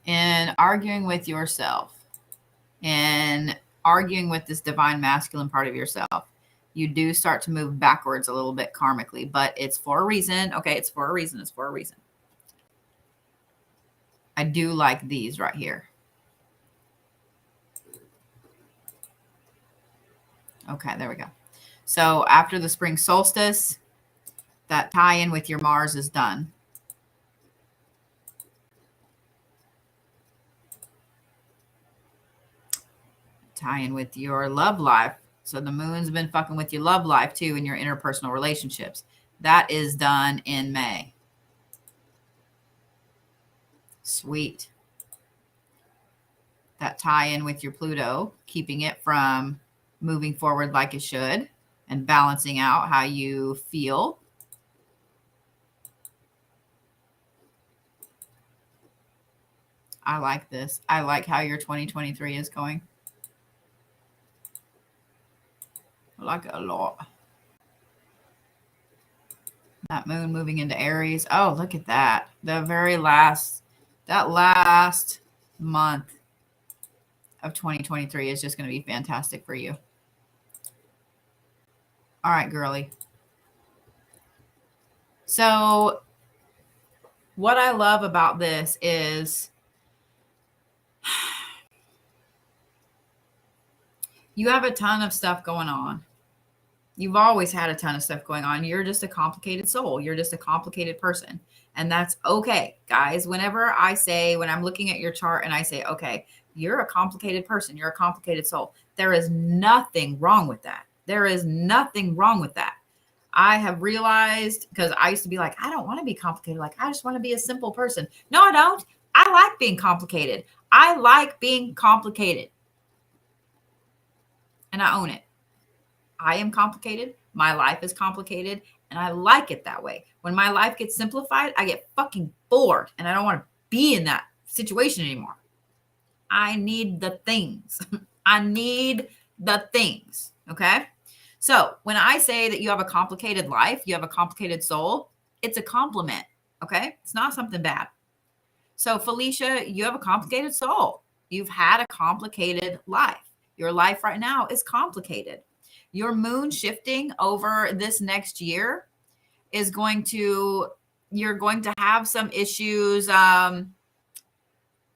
And arguing with yourself and arguing with this divine masculine part of yourself, you do start to move backwards a little bit karmically, but it's for a reason. Okay, it's for a reason. It's for a reason. I do like these right here. Okay, there we go. So after the spring solstice, that tie-in with your Mars is done. Tie-in with your love life. So the moon's been fucking with your love life too in your interpersonal relationships. That is done in May. Sweet. That tie-in with your Pluto, keeping it from moving forward like it should and balancing out how you feel. I like this. I like how your 2023 is going. I like it a lot. That moon moving into Aries. Oh, look at that. That last month of 2023 is just going to be fantastic for you. All right, girly. So what I love about this is you have a ton of stuff going on. You've always had a ton of stuff going on. You're just a complicated soul. You're just a complicated person. And that's okay, guys. When I'm looking at your chart and I say, okay, you're a complicated person. You're a complicated soul. There is nothing wrong with that. There is nothing wrong with that. I have realized, because I used to be like, I don't want to be complicated. Like, I just want to be a simple person. No, I don't. I like being complicated. I like being complicated. And I own it. I am complicated. My life is complicated and I like it that way. When my life gets simplified, I get fucking bored and I don't want to be in that situation anymore. I need the things. I need the things. Okay. So when I say that you have a complicated life, you have a complicated soul, it's a compliment. Okay. It's not something bad. So Felicia, you have a complicated soul. You've had a complicated life. Your life right now is complicated. Your moon shifting over this next year is going to, you're going to have some issues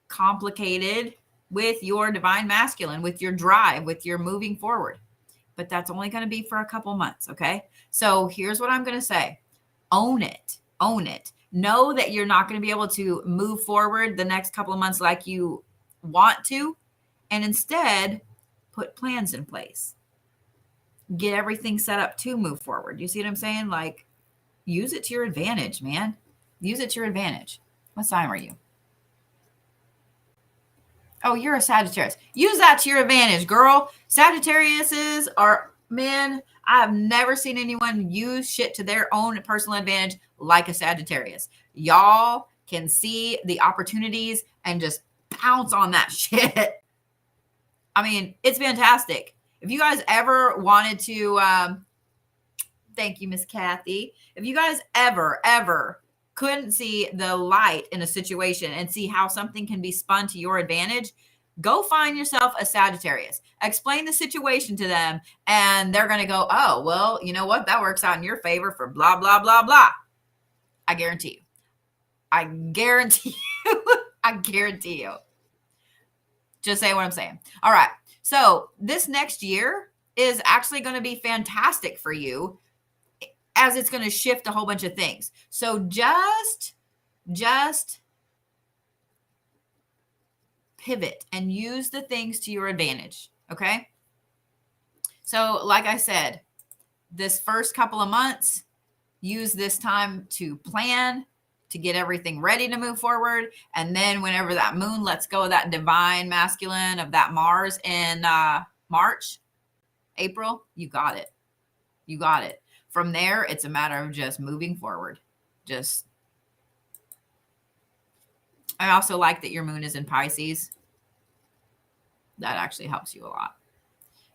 complicated with your divine masculine, with your drive, with your moving forward. But that's only going to be for a couple months. Okay. So here's what I'm going to say. Own it. Own it. Know that you're not going to be able to move forward the next couple of months like you want to. And instead, put plans in place. Get everything set up to move forward. You see what I'm saying? Like, use it to your advantage, man. Use it to your advantage. What sign are you? Oh, you're a Sagittarius. Use that to your advantage, girl. Sagittariuses are, man, I have never seen anyone use shit to their own personal advantage like a Sagittarius. Y'all can see the opportunities and just pounce on that shit. I mean, it's fantastic. If you guys ever wanted to, thank you, Miss Kathy. If you guys ever couldn't see the light in a situation and see how something can be spun to your advantage, go find yourself a Sagittarius. Explain the situation to them, and they're going to go, oh, well, you know what? That works out in your favor for blah, blah, blah, blah. I guarantee you. I guarantee you. I guarantee you. Just say what I'm saying. All right. So this next year is actually going to be fantastic for you, as it's going to shift a whole bunch of things. So just pivot and use the things to your advantage. Okay. So like I said, this first couple of months, use this time to plan, to get everything ready to move forward. And then whenever that moon lets go of that divine masculine of that Mars in March, April, you got it. You got it. From there, it's a matter of just moving forward. I also like that your moon is in Pisces. That actually helps you a lot.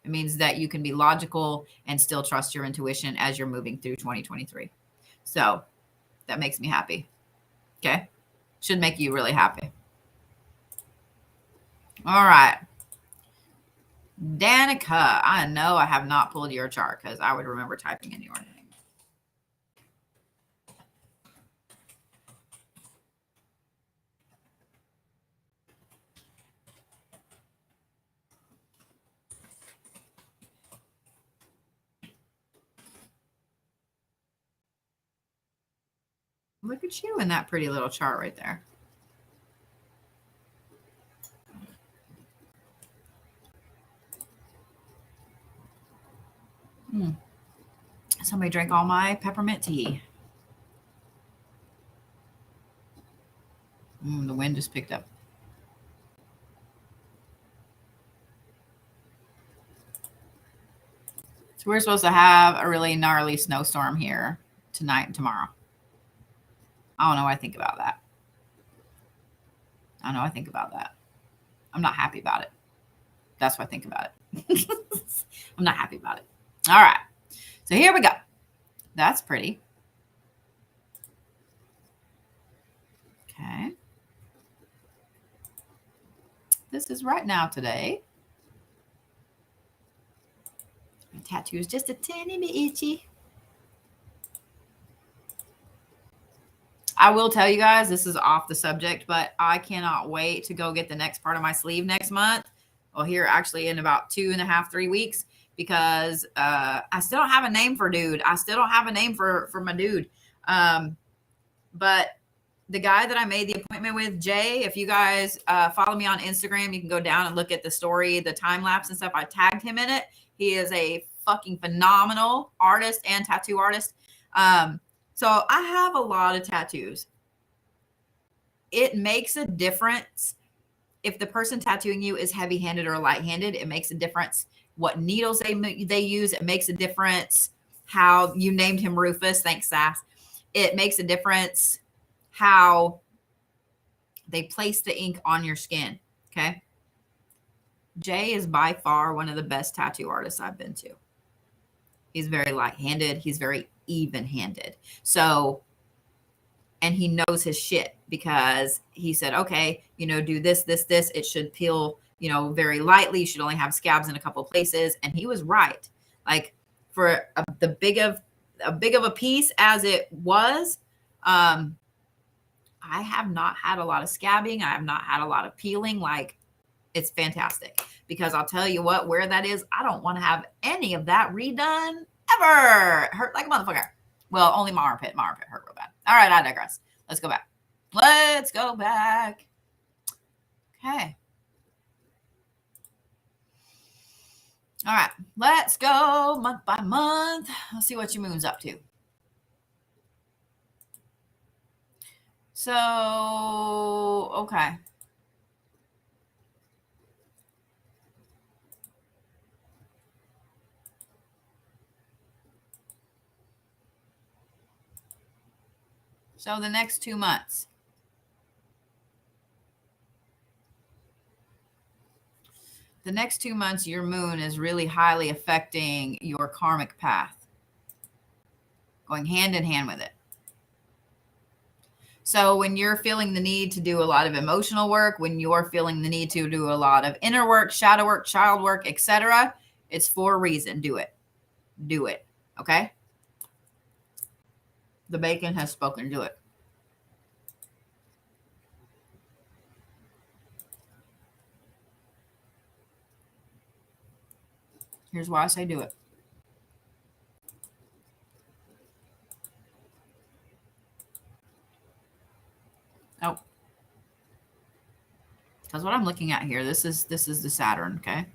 It means that you can be logical and still trust your intuition as you're moving through 2023. So that makes me happy. Okay. Should make you really happy. All right. Danika, I know I have not pulled your chart because I would remember typing in your name. Look at you in that pretty little chart right there. Somebody drank all my peppermint tea. The wind just picked up. So we're supposed to have a really gnarly snowstorm here tonight and tomorrow. I don't know what I think about that. I'm not happy about it. That's what I think about it. I'm not happy about it. All right. So here we go. That's pretty. Okay. This is right now today. My tattoo is just a tiny bit itchy. I will tell you guys, this is off the subject, but I cannot wait to go get the next part of my sleeve next month. Well, here actually in about 2.5, 3 weeks, because I still don't have a name for dude. I still don't have a name for my dude. But the guy that I made the appointment with, Jay, if you guys follow me on Instagram, you can go down and look at the story, the time lapse and stuff. I tagged him in it. He is a fucking phenomenal artist and tattoo artist. So I have a lot of tattoos. It makes a difference if the person tattooing you is heavy-handed or light-handed. It makes a difference what needles they use. It makes a difference how you named him Rufus. Thanks, Sass. It makes a difference how they place the ink on your skin. Okay. Jay is by far one of the best tattoo artists I've been to. He's very light-handed. He's very even-handed. So, and he knows his shit because he said, okay, you know, do this, this, this. It should peel, you know, very lightly. You should only have scabs in a couple places. And he was right. Like for a big of a piece as it was, I have not had a lot of scabbing. I have not had a lot of peeling. Like, it's fantastic because I'll tell you what, where that is, I don't want to have any of that redone ever. It hurt like a motherfucker. Well, only my armpit. My armpit hurt real bad. All right, I digress. Let's go back. Let's go back. Okay. All right, let's go month by month. Let's see what your moon's up to. So, okay. So the next 2 months. The next 2 months, your moon is really highly affecting your karmic path, going hand in hand with it. So when you're feeling the need to do a lot of emotional work, when you're feeling the need to do a lot of inner work, shadow work, child work, etc., it's for a reason. Do it. Do it. Okay? The bacon has spoken. Do it. Here's why I say do it. Oh. Because what I'm looking at here, this is the Saturn, okay?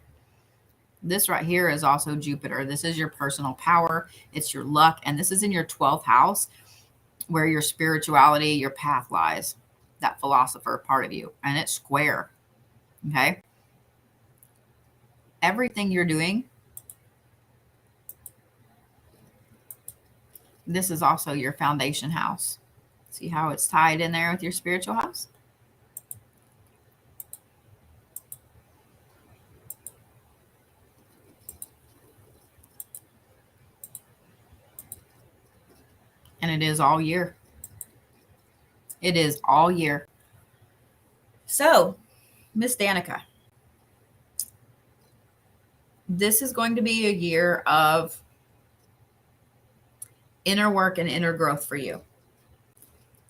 This right here is also Jupiter. This is your personal power. It's your luck. And this is in your 12th house where your spirituality, your path lies. That philosopher part of you. And it's square. Okay? Everything you're doing, this is also your foundation house. See how it's tied in there with your spiritual house? And it is all year. It is all year. So, Miss Danika, this is going to be a year of inner work and inner growth for you.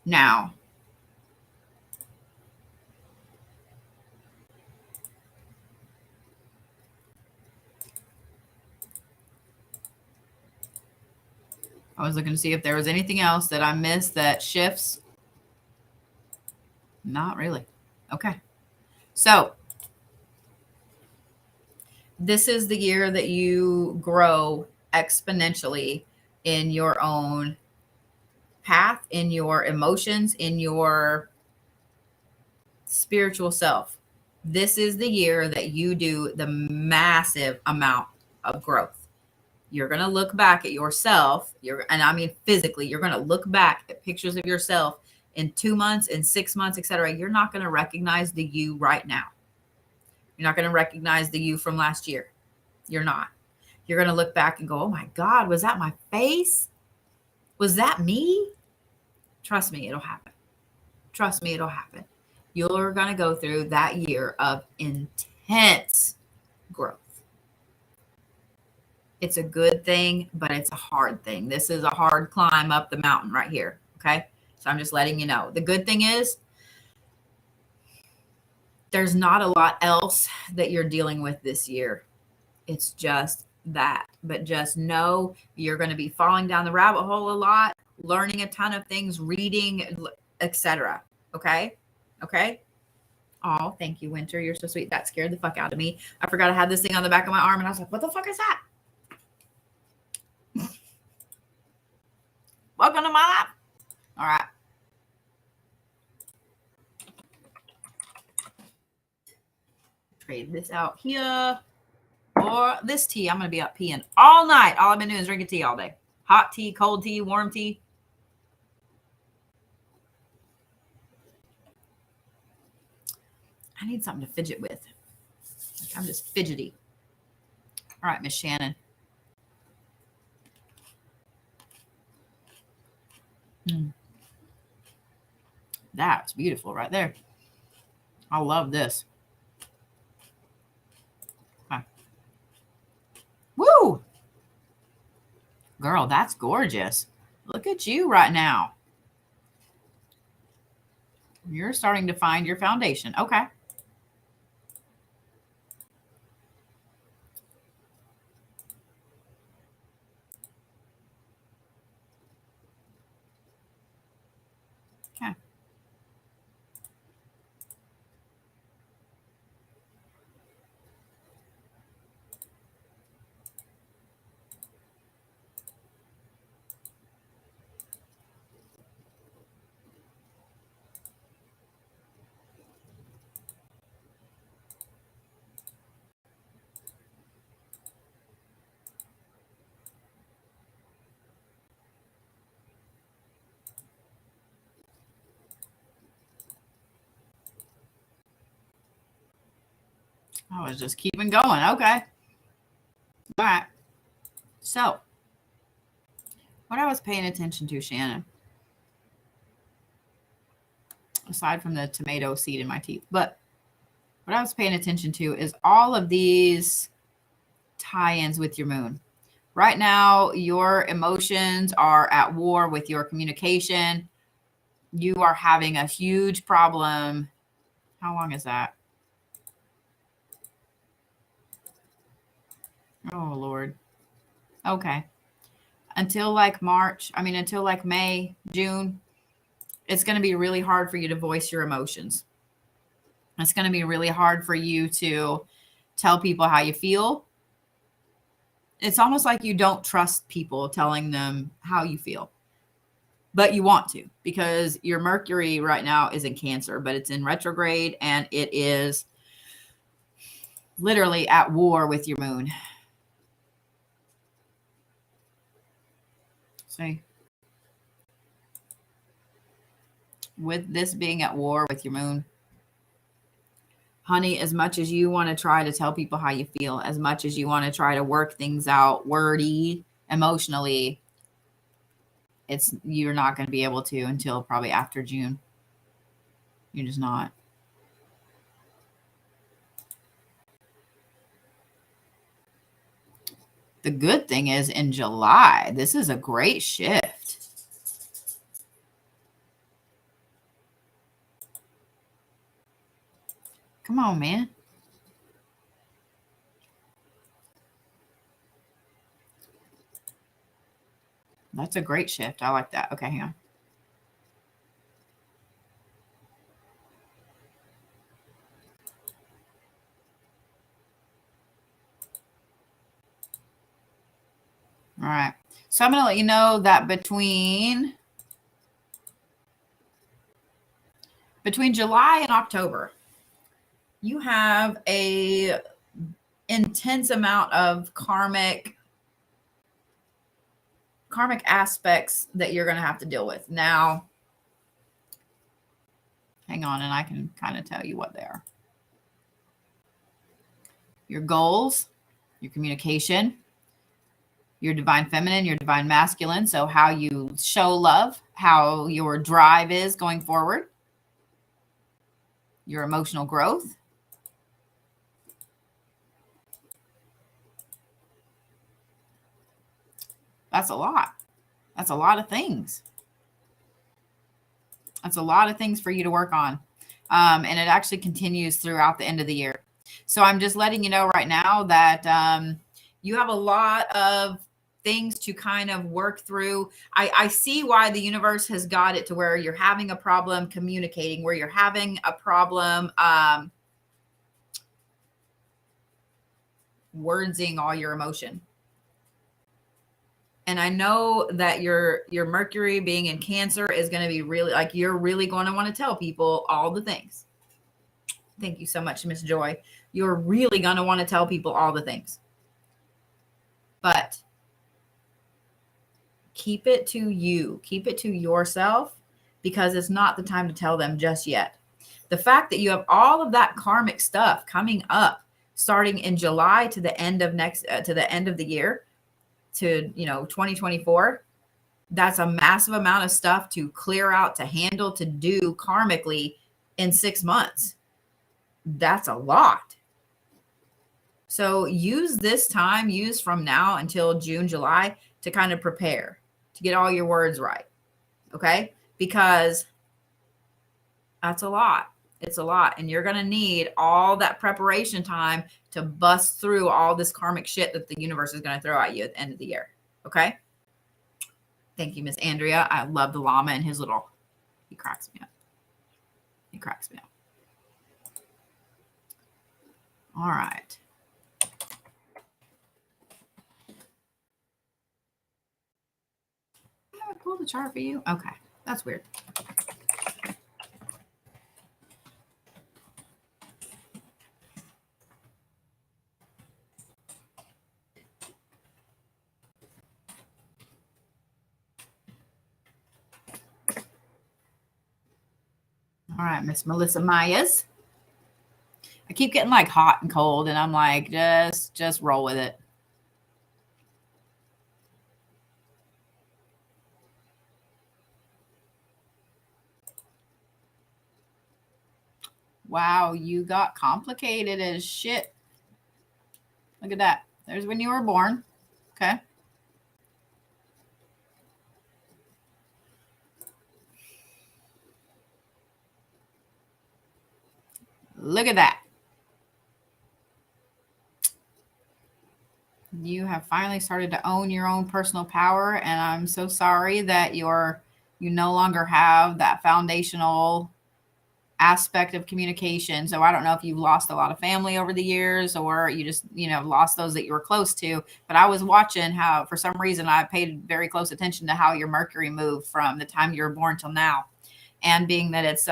Now, I was looking to see if there was anything else that I missed that shifts. Not really. Okay. So, this is the year that you grow exponentially in your own path, in your emotions, in your spiritual self. This is the year that you do the massive amount of growth. You're going to look back at yourself. And I mean, physically, you're going to look back at pictures of yourself in 2 months, in 6 months, etc. You're not going to recognize the you right now. You're not going to recognize the you from last year. You're not. You're going to look back and go, oh my God, was that my face? Was that me? Trust me, it'll happen. Trust me, it'll happen. You're going to go through that year of intense growth. It's a good thing, but it's a hard thing. This is a hard climb up the mountain right here. Okay. So I'm just letting you know. The good thing is there's not a lot else that you're dealing with this year. It's just that. But just know you're going to be falling down the rabbit hole a lot, learning a ton of things, reading, etc. Okay. Okay. Oh, thank you, Winter. You're so sweet. That scared the fuck out of me. I forgot I had this thing on the back of my arm and I was like, what the fuck is that? Welcome to my life. All right. Trade this out here for this tea. I'm going to be up peeing all night. All I've been doing is drinking tea all day. Hot tea, cold tea, warm tea. I need something to fidget with. Like I'm just fidgety. All right, Miss Shannon. That's beautiful right there. I love this. Okay. Woo! Girl, that's gorgeous. Look at you right now. You're starting to find your foundation. Okay. Okay. I was just keeping going. Okay. All right. So, what I was paying attention to, Shannon, aside from the tomato seed in my teeth, but what I was paying attention to is all of these tie-ins with your moon. Right now, your emotions are at war with your communication. You are having a huge problem. How long is that? Oh, Lord. Okay. Until like until like May, June, it's going to be really hard for you to voice your emotions. It's going to be really hard for you to tell people how you feel. It's almost like you don't trust people telling them how you feel, but you want to because your Mercury right now is in Cancer, but it's in retrograde and it is literally at war with your moon. See, with this being at war with your moon, honey, as much as you want to try to tell people how you feel, as much as you want to try to work things out wordy, emotionally, you're not going to be able to until probably after June. You're just not. The good thing is in July, this is a great shift. Come on, man. That's a great shift. I like that. Okay, hang on. All right. So I'm going to let you know that between July and October, you have a intense amount of karmic aspects that you're going to have to deal with. Now, hang on, and I can kind of tell you what they are. Your goals, your communication, your divine feminine, your divine masculine. So how you show love, how your drive is going forward, your emotional growth. That's a lot. That's a lot of things. That's a lot of things for you to work on. And it actually continues throughout the end of the year. So I'm just letting you know right now that you have a lot of things to kind of work through. I see why the universe has got it to where you're having a problem communicating, where you're having a problem wordsing all your emotion. And I know that your Mercury being in Cancer is going to be really like, you're really going to want to tell people all the things. Thank you so much, Miss Joy. You're really going to want to tell people all the things. But Keep it to you. Keep it to yourself, because it's not the time to tell them just yet. The fact that you have all of that karmic stuff coming up, starting in July to the end of to the end of the year, to 2024, that's a massive amount of stuff to clear out, to handle, to do karmically in 6 months. That's a lot. So use this time, use from now until June, July, to kind of prepare, to get all your words right. Okay? Because that's a lot. It's a lot. And you're going to need all that preparation time to bust through all this karmic shit that the universe is going to throw at you at the end of the year. Okay? Thank you, Miss Andrea. I love the llama and his little, he cracks me up. He cracks me up. All right. I pulled the chart for you. Okay. That's weird. All right, Miss Melissa Myers. I keep getting like hot and cold, and I'm like, just roll with it. Wow, you got complicated as shit. Look at that. There's when you were born. Okay. Look at that. You have finally started to own your own personal power, and I'm so sorry that you no longer have that foundational aspect of communication. So I don't know if you've lost a lot of family over the years, or you just, lost those that you were close to. But I was watching how, for some reason, I paid very close attention to how your Mercury moved from the time you were born till now. And being that it's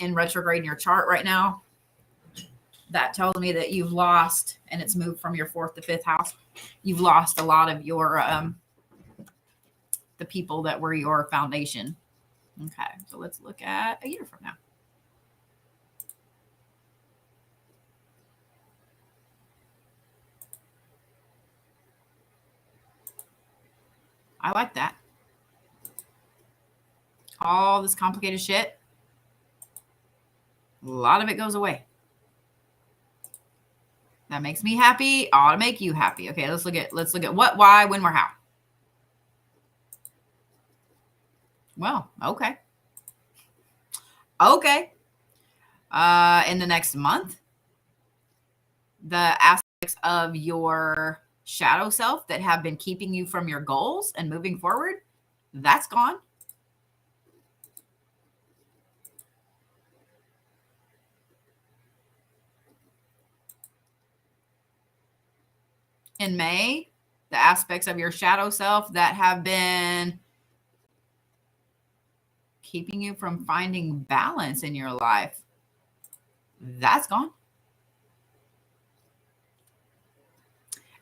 in retrograde in your chart right now, that tells me that you've lost, and it's moved from your 4th to 5th house. You've lost a lot of your, the people that were your foundation. Okay. So let's look at a year from now. I like that. All this complicated shit, a lot of it goes away. That makes me happy. Ought to make you happy. Okay, let's look at what, why, when, where, how. Well, okay. Okay. In the next month, the aspects of your shadow self that have been keeping you from your goals and moving forward, that's gone. In May, the aspects of your shadow self that have been keeping you from finding balance in your life, that's gone.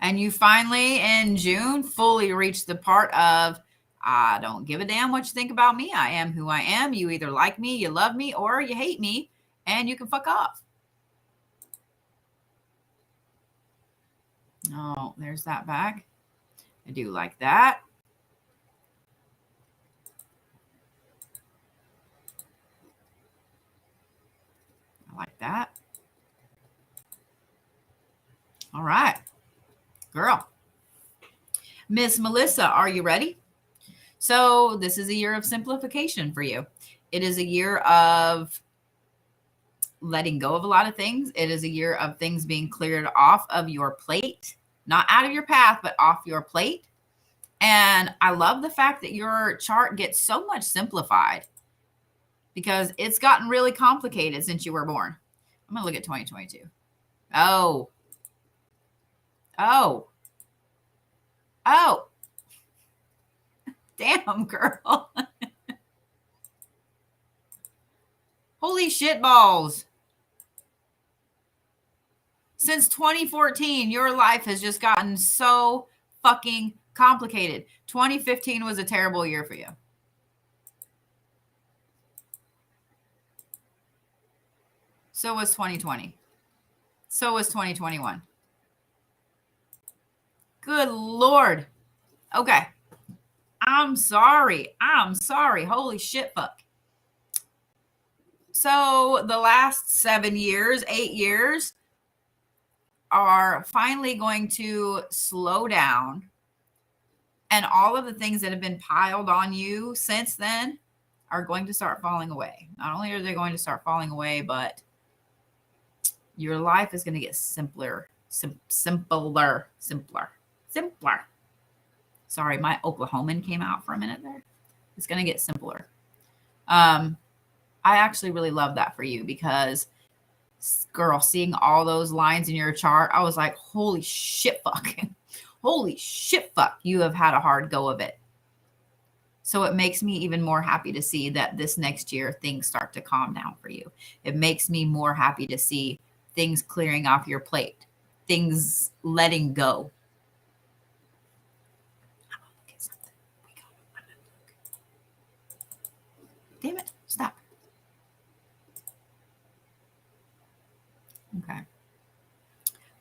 And you finally, in June, fully reached the part of, I don't give a damn what you think about me. I am who I am. You either like me, you love me, or you hate me, and you can fuck off. Oh, there's that back. I do like that. I like that. All right. Girl. Miss Melissa, are you ready? So this is a year of simplification for you. It is a year of letting go of a lot of things. It is a year of things being cleared off of your plate, not out of your path, but off your plate. And I love the fact that your chart gets so much simplified, because it's gotten really complicated since you were born. I'm going to look at 2022. Oh. Damn, girl. Holy shit balls. Since 2014, your life has just gotten so fucking Complicated. 2015 was a terrible year for you. So was 2020. So was 2021. Good Lord. Okay. I'm sorry. I'm sorry. Holy shit, fuck. So the last 7 years, 8 years are finally going to slow down. And all of the things that have been piled on you since then are going to start falling away. Not only are they going to start falling away, but your life is going to get simpler, simpler. Sorry, my Oklahoman came out for a minute there. It's going to get simpler. I actually really love that for you because, girl, seeing all those lines in your chart, I was like, holy shit, fuck. Holy shit, fuck. You have had a hard go of it. So it makes me even more happy to see that this next year things start to calm down for you. It makes me more happy to see things clearing off your plate, things letting go. Damn it. Stop. Okay.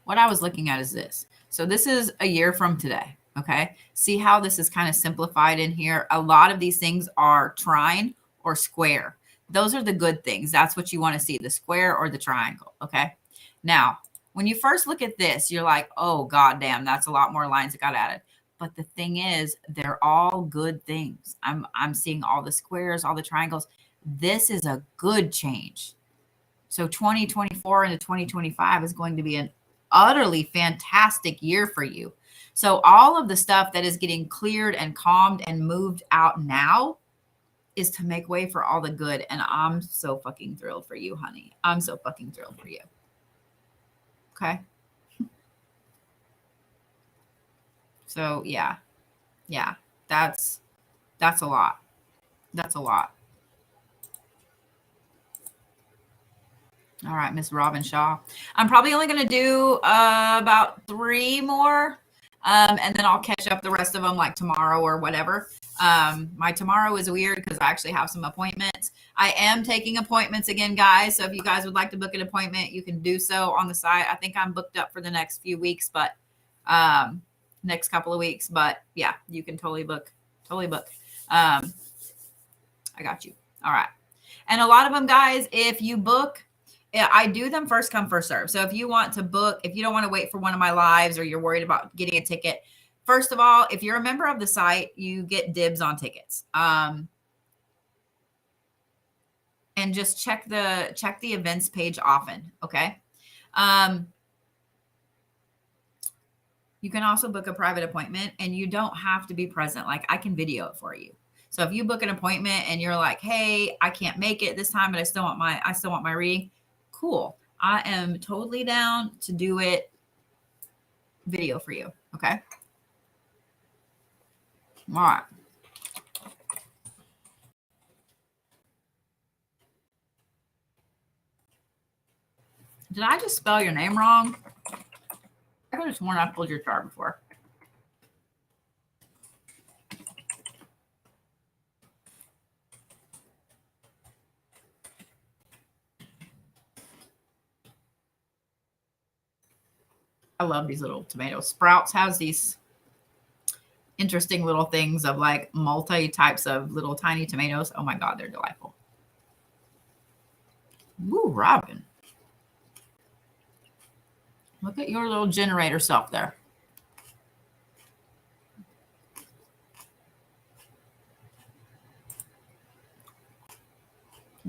What I was looking at is this. So this is a year from today. Okay. See how this is kind of simplified in here. A lot of these things are trine or square. Those are the good things. That's what you want to see, the square or the triangle. Okay. Now, when you first look at this, you're like, oh, God damn, that's a lot more lines that got added. But the thing is, they're all good things. I'm seeing all the squares, all the triangles. This is a good change. So 2024 into 2025 is going to be an utterly fantastic year for you. So all of the stuff that is getting cleared and calmed and moved out now is to make way for all the good. And I'm so fucking thrilled for you, honey. I'm so fucking thrilled for you. Okay. So yeah, that's a lot. That's a lot. All right, Miss Robin Shaw. I'm probably only going to do about 3 more, and then I'll catch up the rest of them like tomorrow or whatever. My tomorrow is weird because I actually have some appointments. I am taking appointments again, guys. So if you guys would like to book an appointment, you can do so on the site. I think I'm booked up for the next few weeks, but next couple of weeks. But yeah, you can totally book. I got you. All right. And a lot of them, guys, if you book, I do them first come, first serve. So if you want to book, if you don't want to wait for one of my lives or you're worried about getting a ticket, first of all, if you're a member of the site, you get dibs on tickets. And just check the events page often. Okay. You can also book a private appointment and you don't have to be present. Like I can video it for you. So if you book an appointment and you're like, hey, I can't make it this time, but I still want my reading. Cool. I am totally down to do it video for you. Okay. All right. Did I just spell your name wrong? I could have sworn I pulled your chart before. I love these little tomatoes. Sprouts has these interesting little things of like multi types of little tiny tomatoes. Oh my God, they're delightful. Ooh, Robin. Look at your little generator self there.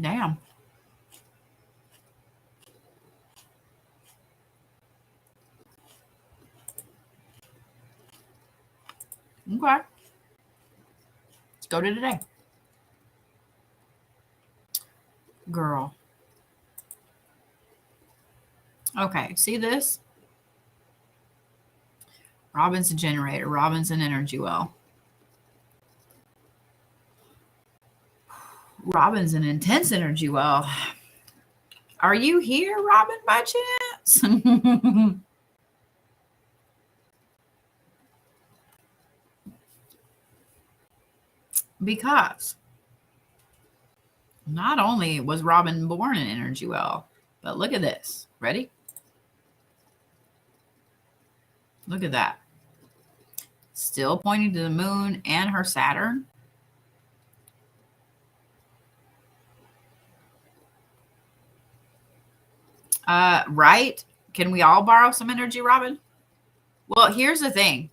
Damn. Okay. Let's go to today. Girl. Okay. See this? Robin's a generator. Robin's an energy well. Robin's an intense energy well. Are you here, Robin, by chance? Because not only was Robin born in energy well, but look at this. Ready? Look at that. Still pointing to the moon and her Saturn. Right? Can we all borrow some energy, Robin? Well, here's the thing.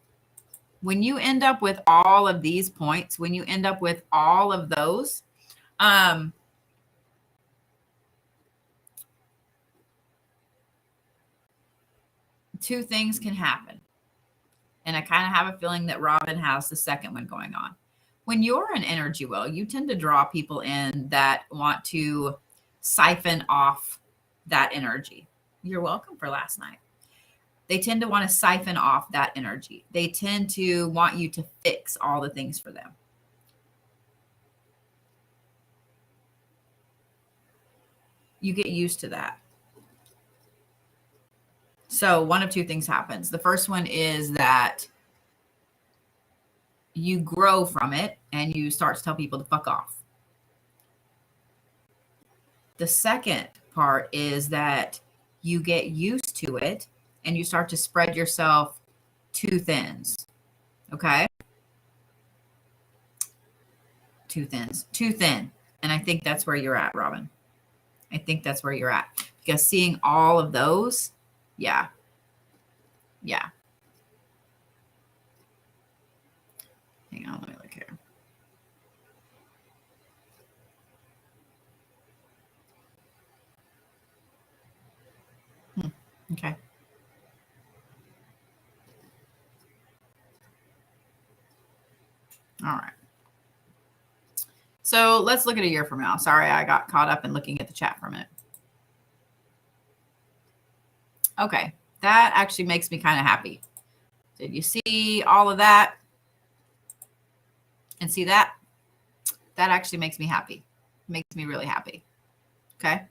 When you end up with all of these points, when you end up with all of those, two things can happen. And I kind of have a feeling that Robin has the second one going on. When you're an energy well, you tend to draw people in that want to siphon off that energy. You're welcome for last night. They tend to want to siphon off that energy. They tend to want you to fix all the things for them. You get used to that. So one of two things happens. The first one is that you grow from it and you start to tell people to fuck off. The second part is that you get used to it and you start to spread yourself too thin. Okay? Too thin. And I think that's where you're at, Robin. I think that's where you're at. Because seeing all of those, yeah. Hang on, let me look here. Okay. All right. So let's look at a year from now. Sorry, I got caught up in looking at the chat for a minute. Okay, that actually makes me kind of happy. Did you see all of that? And see that? That actually makes me happy. Makes me really happy. Okay.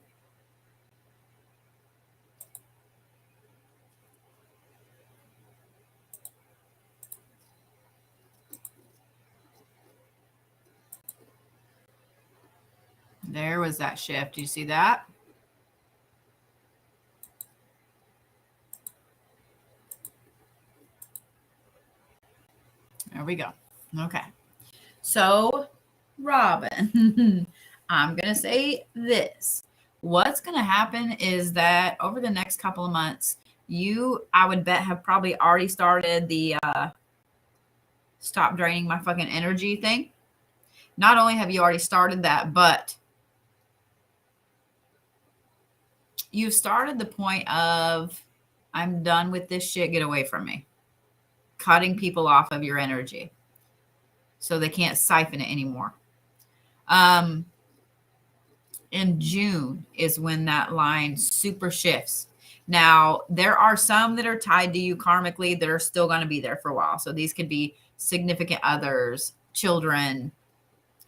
There was that shift. Do you see that? There we go. Okay. So, Robin, I'm going to say this. What's going to happen is that over the next couple of months, you, I would bet, have probably already started the stop draining my fucking energy thing. Not only have you already started that, but you've started the point of, I'm done with this shit. Get away from me. Cutting people off of your energy so they can't siphon it anymore. In June is when that line super shifts. Now, there are some that are tied to you karmically that are still going to be there for a while. So these could be significant others, children,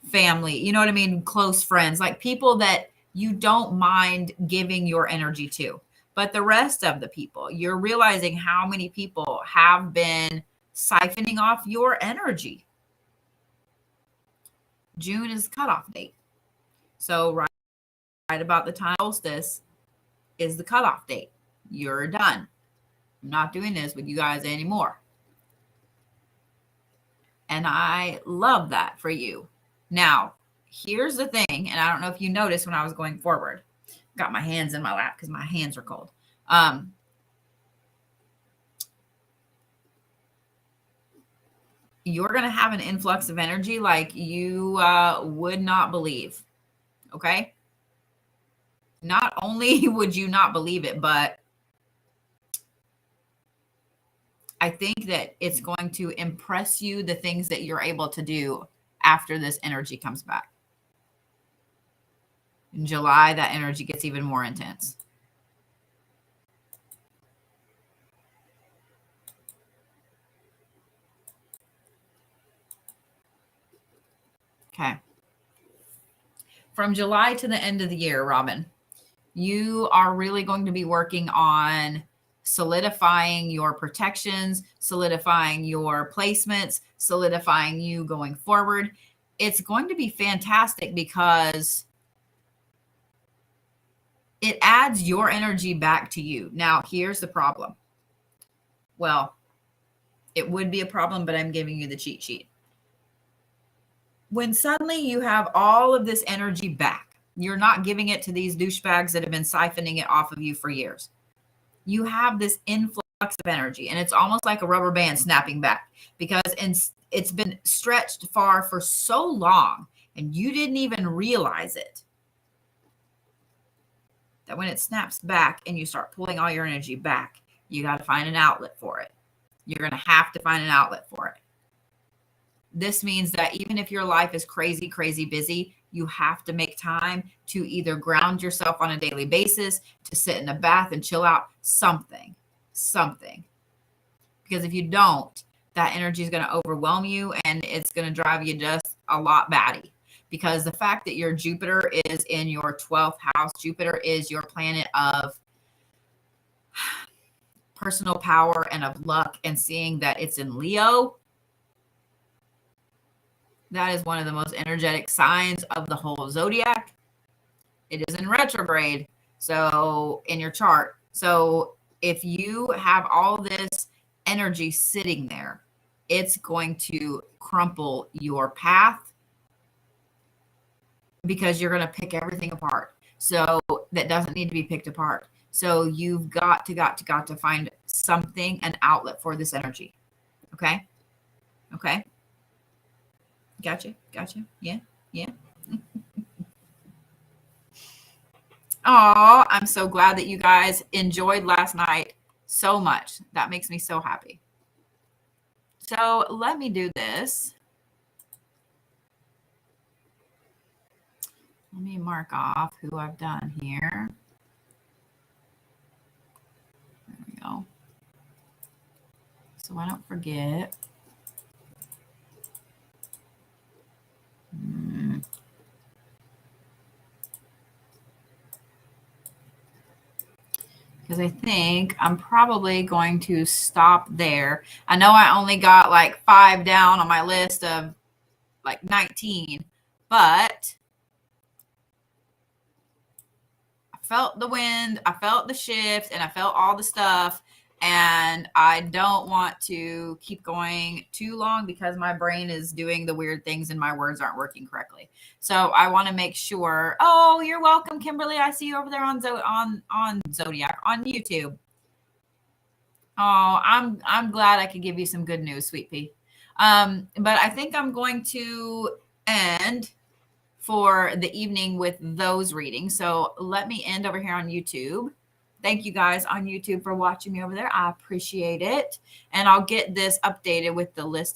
family, you know what I mean? Close friends, like people that you don't mind giving your energy to. But the rest of the people, you're realizing how many people have been siphoning off your energy. June is the cutoff date. So right about the time solstice is the cutoff date. You're done. I'm not doing this with you guys anymore. And I love that for you. Now, here's the thing, and I don't know if you noticed when I was going forward. Got my hands in my lap because my hands are cold. You're going to have an influx of energy like you would not believe. Okay? Not only would you not believe it, but I think that it's going to impress you, the things that you're able to do after this energy comes back. In July, that energy gets even more intense. Okay. From July to the end of the year, Robin, you are really going to be working on solidifying your protections, solidifying your placements, solidifying you going forward. it's going to be fantastic because it adds your energy back to you. Now, here's the problem. Well, it would be a problem, but I'm giving you the cheat sheet. When suddenly you have all of this energy back, you're not giving it to these douchebags that have been siphoning it off of you for years. You have this influx of energy, and it's almost like a rubber band snapping back because it's been stretched far for so long, and you didn't even realize it. That when it snaps back and you start pulling all your energy back, you got to find an outlet for it. You're going to have to find an outlet for it. This means that even if your life is crazy, crazy busy, you have to make time to either ground yourself on a daily basis, to sit in a bath and chill out, something. Because if you don't, that energy is going to overwhelm you and it's going to drive you just a lot batty. Because the fact that your Jupiter is in your 12th house, Jupiter is your planet of personal power and of luck, and seeing that it's in Leo, that is one of the most energetic signs of the whole zodiac. It is in retrograde, so in your chart. So if you have all this energy sitting there, it's going to crumple your path because you're going to pick everything apart. So that doesn't need to be picked apart. So you've got to find something, an outlet for this energy. Okay? Okay? Gotcha. Yeah. Oh, I'm so glad that you guys enjoyed last night so much. That makes me so happy. So let me do this. Let me mark off who I've done here. There we go. So I don't forget. Because I think I'm probably going to stop there. I know I only got like 5 down on my list of like 19, but I felt the wind, I felt the shift, and I felt all the stuff. And I don't want to keep going too long because my brain is doing the weird things and my words aren't working correctly. So I want to make sure. Oh, you're welcome, Kimberly. I see you over there on Zodiac on YouTube. Oh, I'm glad I could give you some good news, Sweet Pea. But I think I'm going to end for the evening with those readings. So let me end over here on YouTube. Thank you guys on YouTube for watching me over there. I appreciate it. And I'll get this updated with the list